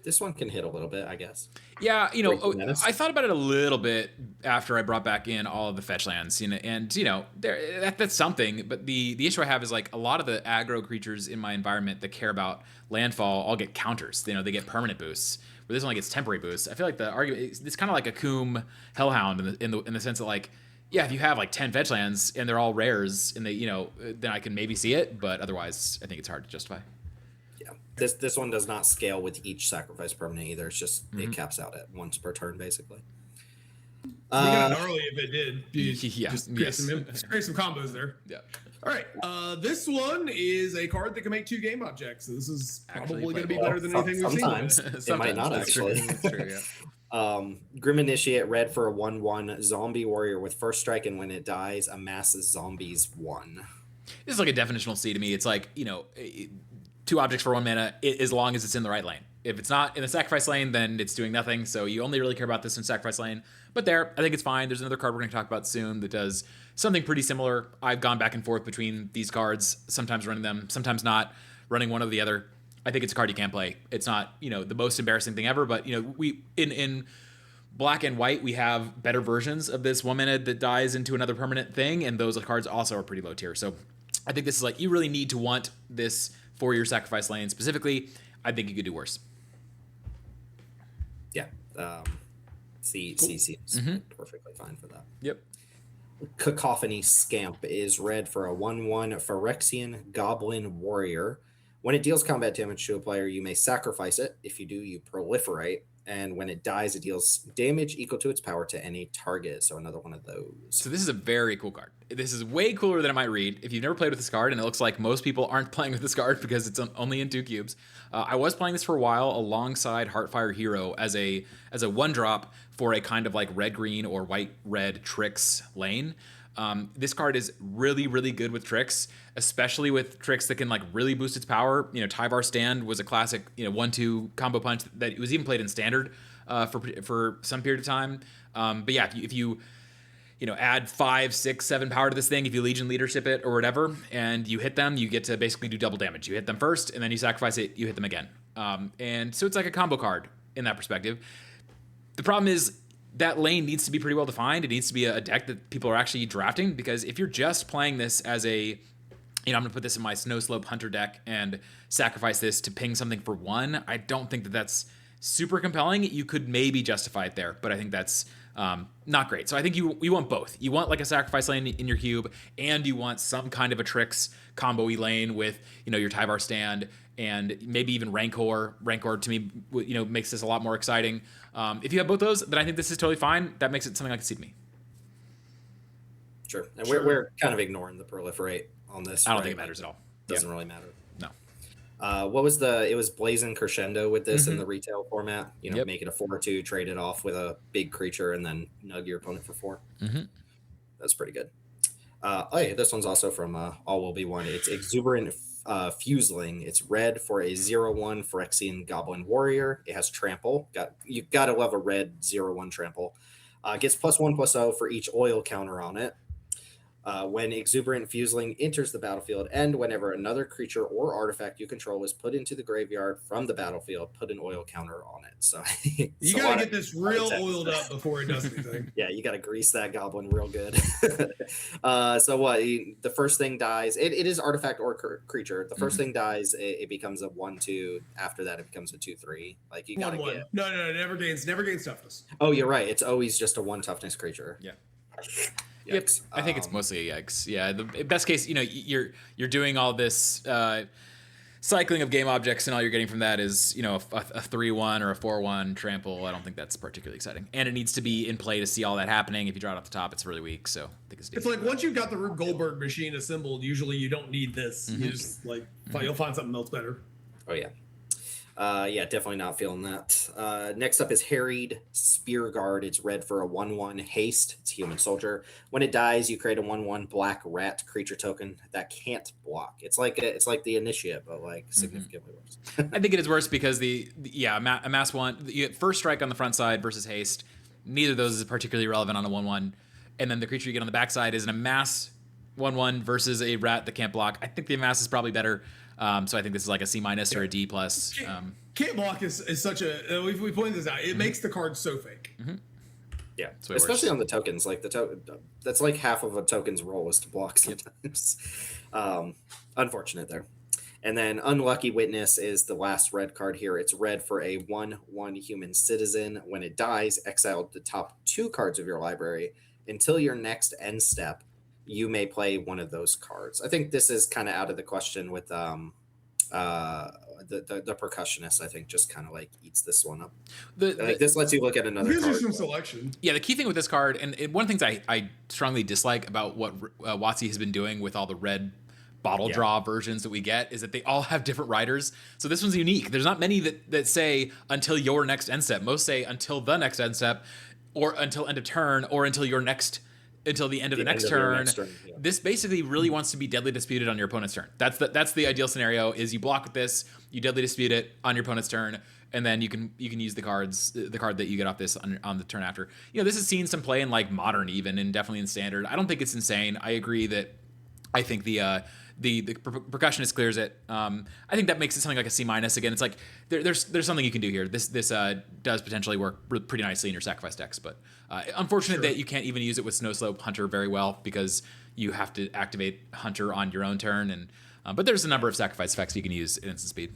This one can hit a little bit, I guess. Yeah, I thought about it a little bit after I brought back in all of the fetch lands, and that's something. But the issue I have is like a lot of the aggro creatures in my environment that care about landfall all get counters. They get permanent boosts. Where this only gets temporary boosts. I feel like the argument it's kind of like a Coom Hellhound in the sense that like, yeah, if you have like 10 fetch lands and they're all rares and they then I can maybe see it, but otherwise I think it's hard to justify. This one does not scale with each sacrifice permanent either. It's just it caps out at once per turn basically. We got gnarly if it did. Just create some combos there. Yeah. All right. This one is a card that can make 2 game objects. So this is probably going to be better than anything we've seen. Sometimes it might not actually. That's true, yeah. Grim Initiate, red for a 1/1 zombie warrior with first strike, and when it dies, amasses zombies 1. This is like a definitional C to me. It's like 2 objects for 1 mana as long as it's in the right lane. If it's not in the sacrifice lane, then it's doing nothing. So you only really care about this in sacrifice lane. But I think it's fine. There's another card we're going to talk about soon that does something pretty similar. I've gone back and forth between these cards, sometimes running them, sometimes not, running one or the other. I think it's a card you can't play. It's not, the most embarrassing thing ever, but we in black and white, we have better versions of this 1 mana that dies into another permanent thing, and those cards also are pretty low tier. So I think this is like, you really need to want this for your sacrifice lane specifically. I think you could do worse. Yeah. C seems perfectly fine for that. Yep. Cacophony Scamp is red for a 1/1 Phyrexian Goblin Warrior. When it deals combat damage to a player, you may sacrifice it. If you do, you proliferate. And when it dies, it deals damage equal to its power to any target. So another one of those. So this is a very cool card. This is way cooler than it might read. If you've never played with this card, and it looks like most people aren't playing with this card because it's only in 2 cubes. I was playing this for a while alongside Heartfire Hero as a 1-drop for a kind of like red-green or white-red tricks lane. This card is really, really good with tricks, especially with tricks that can like really boost its power. You know, Tyvar Stand was a classic, 1-2 combo punch that was even played in standard for some period of time. But yeah, if you add 5, 6, 7 power to this thing, if you Legion leadership it or whatever, and you hit them, you get to basically do double damage. You hit them first, and then you sacrifice it, you hit them again. And so it's like a combo card in that perspective. The problem is that lane needs to be pretty well defined. It needs to be a deck that people are actually drafting, because if you're just playing this as a, I'm going to put this in my Snow Slope Hunter deck and sacrifice this to ping something for 1, I don't think that that's super compelling. You could maybe justify it there, but I think that's not great. So I think you want both. You want like a sacrifice lane in your cube, and you want some kind of a tricks combo-y lane with, your Tyvar Stand, and maybe even Rancor. Rancor to me, makes this a lot more exciting. If you have both those, then I think this is totally fine. That makes it something I can see to me. Sure. And we're kind of ignoring the proliferate on this. I don't think it matters at all. Doesn't really matter. No. What was it was Blazing Crescendo with this in the retail format. Make it a 4/2, trade it off with a big creature, and then nug your opponent for 4. That's pretty good. Yeah, this one's also from All Will Be One. It's Exuberant Fuseling. It's red for a 0/1 Phyrexian Goblin Warrior. It has trample. You gotta love a red 0/1 trample. Gets +1/+0 for each oil counter on it. When Exuberant Fuseling enters the battlefield, and whenever another creature or artifact you control is put into the graveyard from the battlefield, put an oil counter on it. So you gotta get this real oiled up before it does anything. Yeah, you gotta grease that goblin real good. So what? The first thing dies. It is artifact or creature. The first thing dies. It becomes a 1/2. After that, it becomes a 2/3. Like you gotta 1/1. get. No, never gains toughness. Oh, you're right. It's always just a 1 toughness creature. Yeah. Yep. I think it's mostly a yikes. Yeah, the best case, you're doing all this cycling of game objects, and all you're getting from that is, a 3/1 or a 4/1 trample. I don't think that's particularly exciting, and it needs to be in play to see all that happening. If you draw it off the top, it's really weak. So I think it's like once you've got the Rube Goldberg machine assembled, usually you don't need this. You just you'll find something else better. Oh yeah. Yeah, definitely not feeling that. Next up is Harried Spear Guard. It's red for a 1/1 haste. It's human soldier. When it dies, you create a 1/1 black rat creature token that can't block. It's like the Initiate, but like significantly worse. I think it is worse because a mass 1, you get first strike on the front side versus haste. Neither of those is particularly relevant on a 1/1. And then the creature you get on the back side is an amass 1/1 versus a rat that can't block. I think the amass is probably better. So I think this is like a C- or a D+. Can't block is such a we pointed this out. It makes the card so fake. Yeah, especially on the tokens. Like that's like half of a token's role is to block sometimes. Unfortunate there. And then Unlucky Witness is the last red card here. It's red for a 1/1 human citizen. When it dies, exile the top 2 cards of your library. Until your next end step, you may play one of those cards. I think this is kind of out of the question with the percussionist. I think just kind of like eats this one up. This lets you look at another gives card. you some selection. Yeah, the key thing with this card, and one of the things I strongly dislike about what WotC has been doing with all the red bottle draw versions that we get, is that they all have different riders. So this one's unique. There's not many that say until your next end step. Most say until the next end step, or until end of turn, or until the end of the next turn. Yeah. This basically really wants to be deadly disputed on your opponent's turn. That's the ideal scenario. Is you block with this, you deadly dispute it on your opponent's turn, and then you can use the card that you get off this on the turn after. This has seen some play in like Modern even, and definitely in Standard. I don't think it's insane. I agree that I think the percussionist clears it. I think that makes it something like a C-. Again, it's like there's something you can do here. This does potentially work pretty nicely in your sacrifice decks, but unfortunate that you can't even use it with Snow Slope Hunter very well, because you have to activate Hunter on your own turn. And but there's a number of sacrifice effects you can use in instant speed.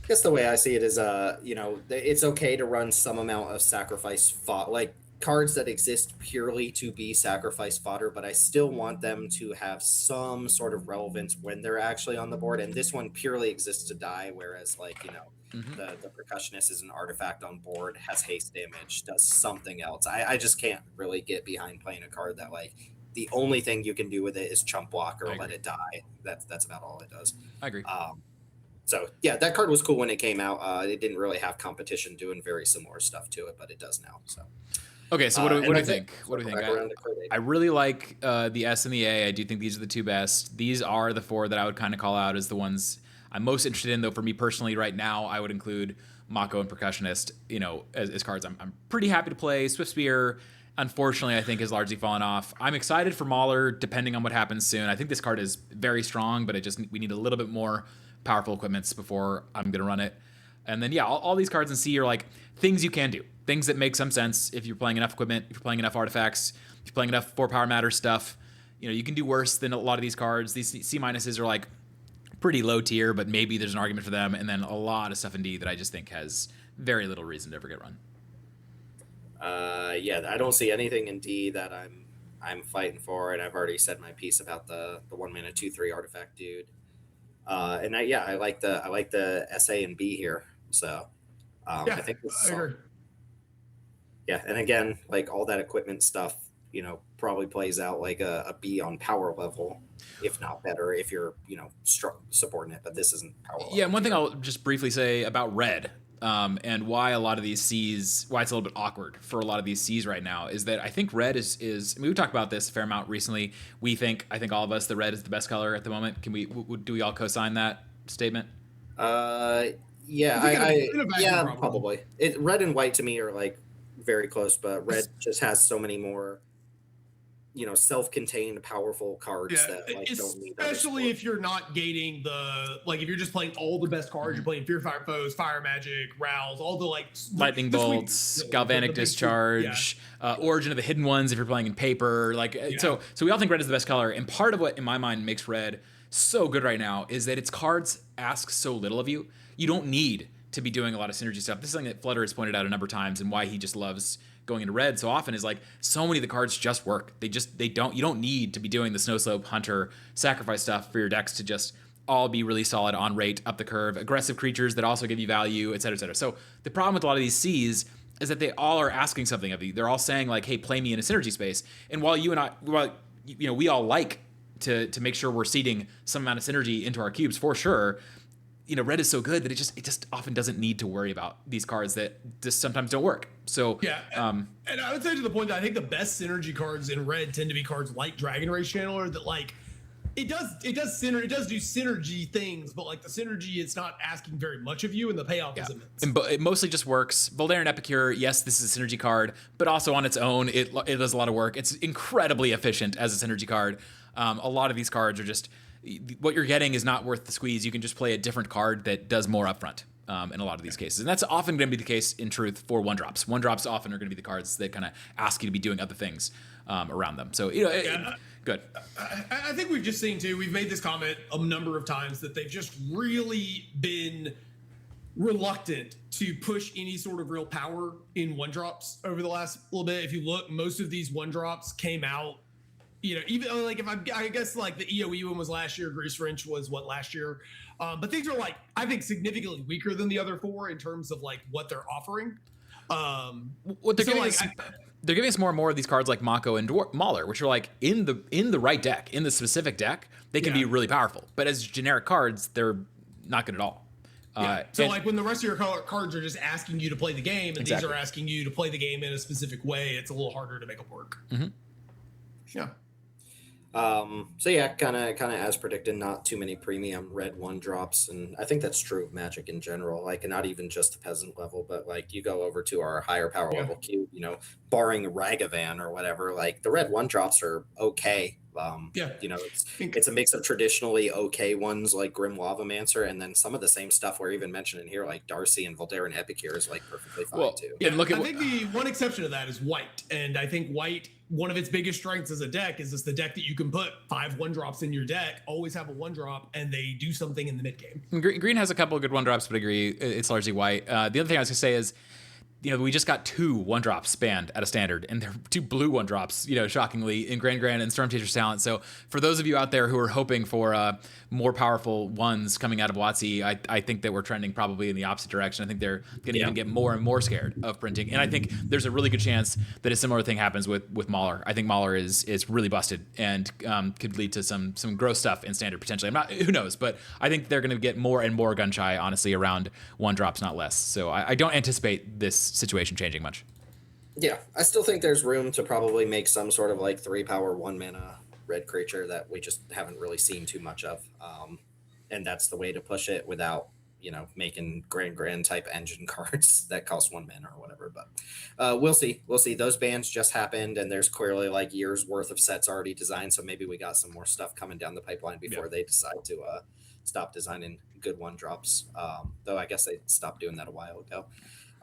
I guess the way I see it is, it's okay to run some amount of sacrifice like cards that exist purely to be sacrifice fodder, but I still want them to have some sort of relevance when they're actually on the board. And this one purely exists to die, whereas like, Mhm. the percussionist is an artifact on board, has haste damage, does something else. I just can't really get behind playing a card that like the only thing you can do with it is chump block I or agree. let it die. That's about all it does. I agree. So yeah, that card was cool when it came out. It didn't really have competition doing very similar stuff to it, but it does now. So Okay, so what do and we that's it. think? What do we Circle think? back around to card eight. I really like the S and the A. I do think these are the two best. These are the four that I would kind of call out as the ones I'm most interested in, though. For me personally, right now, I would include Mako and Percussionist, as cards I'm pretty happy to play. Swift Spear, unfortunately, I think has largely fallen off. I'm excited for Mauler, depending on what happens soon. I think this card is very strong, but we need a little bit more powerful equipments before I'm going to run it. And then, yeah, all these cards in C are like things you can do, things that make some sense if you're playing enough equipment, if you're playing enough artifacts, if you're playing enough 4 power matter stuff. You can do worse than a lot of these cards. These C minuses are like pretty low tier, but maybe there's an argument for them. And then a lot of stuff in D that I just think has very little reason to ever get run. Yeah, I don't see anything in D that I'm fighting for, and I've already said my piece about the 1 mana 2/3 artifact dude. I like the SA and B here. So Yeah, I think this is I solid. agree. Yeah, and again, like all that equipment stuff, probably plays out like a B on power level, if not better, if you're supporting it. But this isn't power level. Yeah, and one thing I'll just briefly say about red, and why a lot of these C's, why it's a little bit awkward for a lot of these C's right now, is that I think red is I mean, we've talked about this a fair amount recently. I think all of us, the red is the best color at the moment. Do we all co-sign that statement? Yeah, In a vacuum, yeah, probably. probably. Red and white to me are like very close, but red just has so many more, self-contained, powerful cards Yeah, that like don't need other especially support. if you're not gating if you're just playing all the best cards, you're playing Fear Fire Foes, Fire Magic, Rouse, all the Lightning the sweet- bolts, the galvanic big sweet- discharge, Origin of the Hidden Ones if you're playing in paper. So we all think red is the best color, and part of what in my mind makes red so good right now is that its cards ask so little of you. You don't need to be doing a lot of synergy stuff. This is something that Flutter has pointed out a number of times, and why he just loves going into red so often is like so many of the cards just work. You don't need to be doing the Snow Slope, Hunter, sacrifice stuff for your decks to just all be really solid on rate, up the curve, aggressive creatures that also give you value, et cetera, et cetera. So the problem with a lot of these C's is that they all are asking something of you. They're all saying like, hey, play me in a synergy space. And while we all like to make sure we're seeding some amount of synergy into our cubes for sure, red is so good that it just often doesn't need to worry about these cards that just sometimes don't work. So Yeah, and I would say to the point that I think the best synergy cards in red tend to be cards like Dragon Race Channeler that like it does do synergy things, but like the synergy, it's not asking very much of you, and the payoff is immense. And it mostly just works. Voldaren Epicure, yes, this is a synergy card, but also on its own, it does a lot of work. It's incredibly efficient as a synergy card. A lot of these cards are just, what you're getting is not worth the squeeze. You can just play a different card that does more upfront in a lot of these cases. And that's often going to be the case, in truth, for 1-drops. 1-drops often are going to be the cards that kind of ask you to be doing other things around them. So, good. I think we've just seen, too, we've made this comment a number of times that they've just really been reluctant to push any sort of real power in 1-drops over the last little bit. If you look, most of these 1-drops came out, even like I guess like the EOE one was last year, Grease Wrench was last year. But these are like, I think, significantly weaker than the other 4 in terms of like what they're offering. What they're giving us, they're giving us more and more of these cards like Mako and Mauler, which are like in the right deck, in the specific deck, they can be really powerful. But as generic cards, they're not good at all. Like when the rest of your cards are just asking you to play the game, and Exactly. these are asking you to play the game in a specific way, it's a little harder to make it work. Mm-hmm. Yeah. So yeah, kind of as predicted, not too many premium red 1-drops, and I think that's true of Magic in general. Like, not even just the peasant level, but like you go over to our higher power level cube, barring Ragavan or whatever, like the red 1-drops are okay. It's a mix of traditionally okay ones like Grim Lavamancer, and then some of the same stuff we're even mentioning here, like Darcy and Voldaren Epicure is like perfectly fine too. Yeah, I think the one exception to that is white, and I think white, one of its biggest strengths as a deck is it's the deck that you can put 5 1-drops in your deck, always have a 1-drop, and they do something in the mid game. Green has a couple of good 1-drops, but I agree it's largely white. The other thing I was gonna say is, we just got 2 1-drops banned at a standard, and they're 2 blue 1-drops, shockingly, in Grand and Storm Chaser's talent. So for those of you out there who are hoping for more powerful ones coming out of WotC, I think that we're trending probably in the opposite direction. I think they're going to even get more and more scared of printing. And I think there's a really good chance that a similar thing happens with Mauler. I think Mauler is really busted and could lead to some gross stuff in standard potentially. Who knows? But I think they're going to get more and more gun shy, honestly, around 1-drops, not less. So I don't anticipate this situation changing much. Yeah, I still think there's room to probably make some sort of like 3-power 1-mana red creature that we just haven't really seen too much of. And that's the way to push it without, making grand type engine cards that cost 1 mana or whatever. But we'll see. Those bans just happened, and there's clearly like years worth of sets already designed. So maybe we got some more stuff coming down the pipeline before they decide to stop designing good 1-drops. Though I guess they stopped doing that a while ago.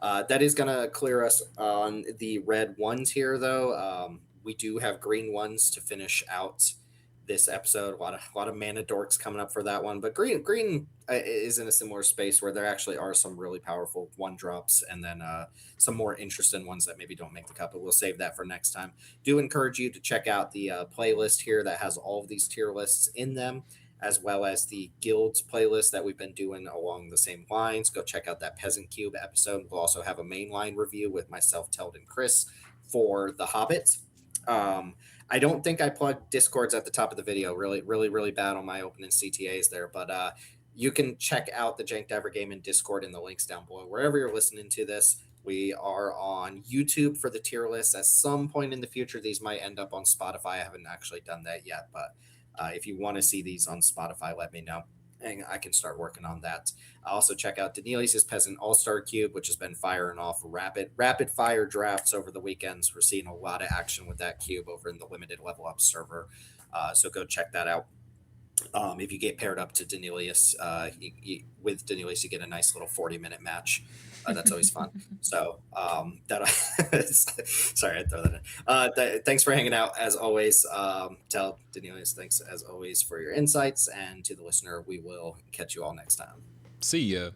That is going to clear us on the red ones here, though. We do have green ones to finish out this episode. A lot of mana dorks coming up for that one, but green is in a similar space where there actually are some really powerful 1-drops, and then some more interesting ones that maybe don't make the cut, but we'll save that for next time. Do encourage you to check out the playlist here that has all of these tier lists in them, as well as the guilds playlist that we've been doing along the same lines. Go check out that Peasant Cube episode. We'll also have a mainline review with myself, Teld, and Chris for The Hobbit. I don't think I plugged Discords at the top of the video. Really bad on my opening CTAs there, but you can check out the Jank Diver Game in Discord in the links down below. Wherever you're listening to this, we are on YouTube for the tier list. At some point in the future, these might end up on Spotify. I haven't actually done that yet, but if you want to see these on Spotify, let me know, and I can start working on that. Also check out Danieli's Peasant All-Star Cube, which has been firing off rapid fire drafts over the weekends. We're seeing a lot of action with that cube over in the limited level up server. So go check that out. If you get paired up to Danielius, with Danielius, you get a nice little 40-minute match. That's always fun. So sorry, I throw that in. Thanks for hanging out as always. Tell Danielius, thanks as always for your insights, and to the listener, we will catch you all next time. See ya.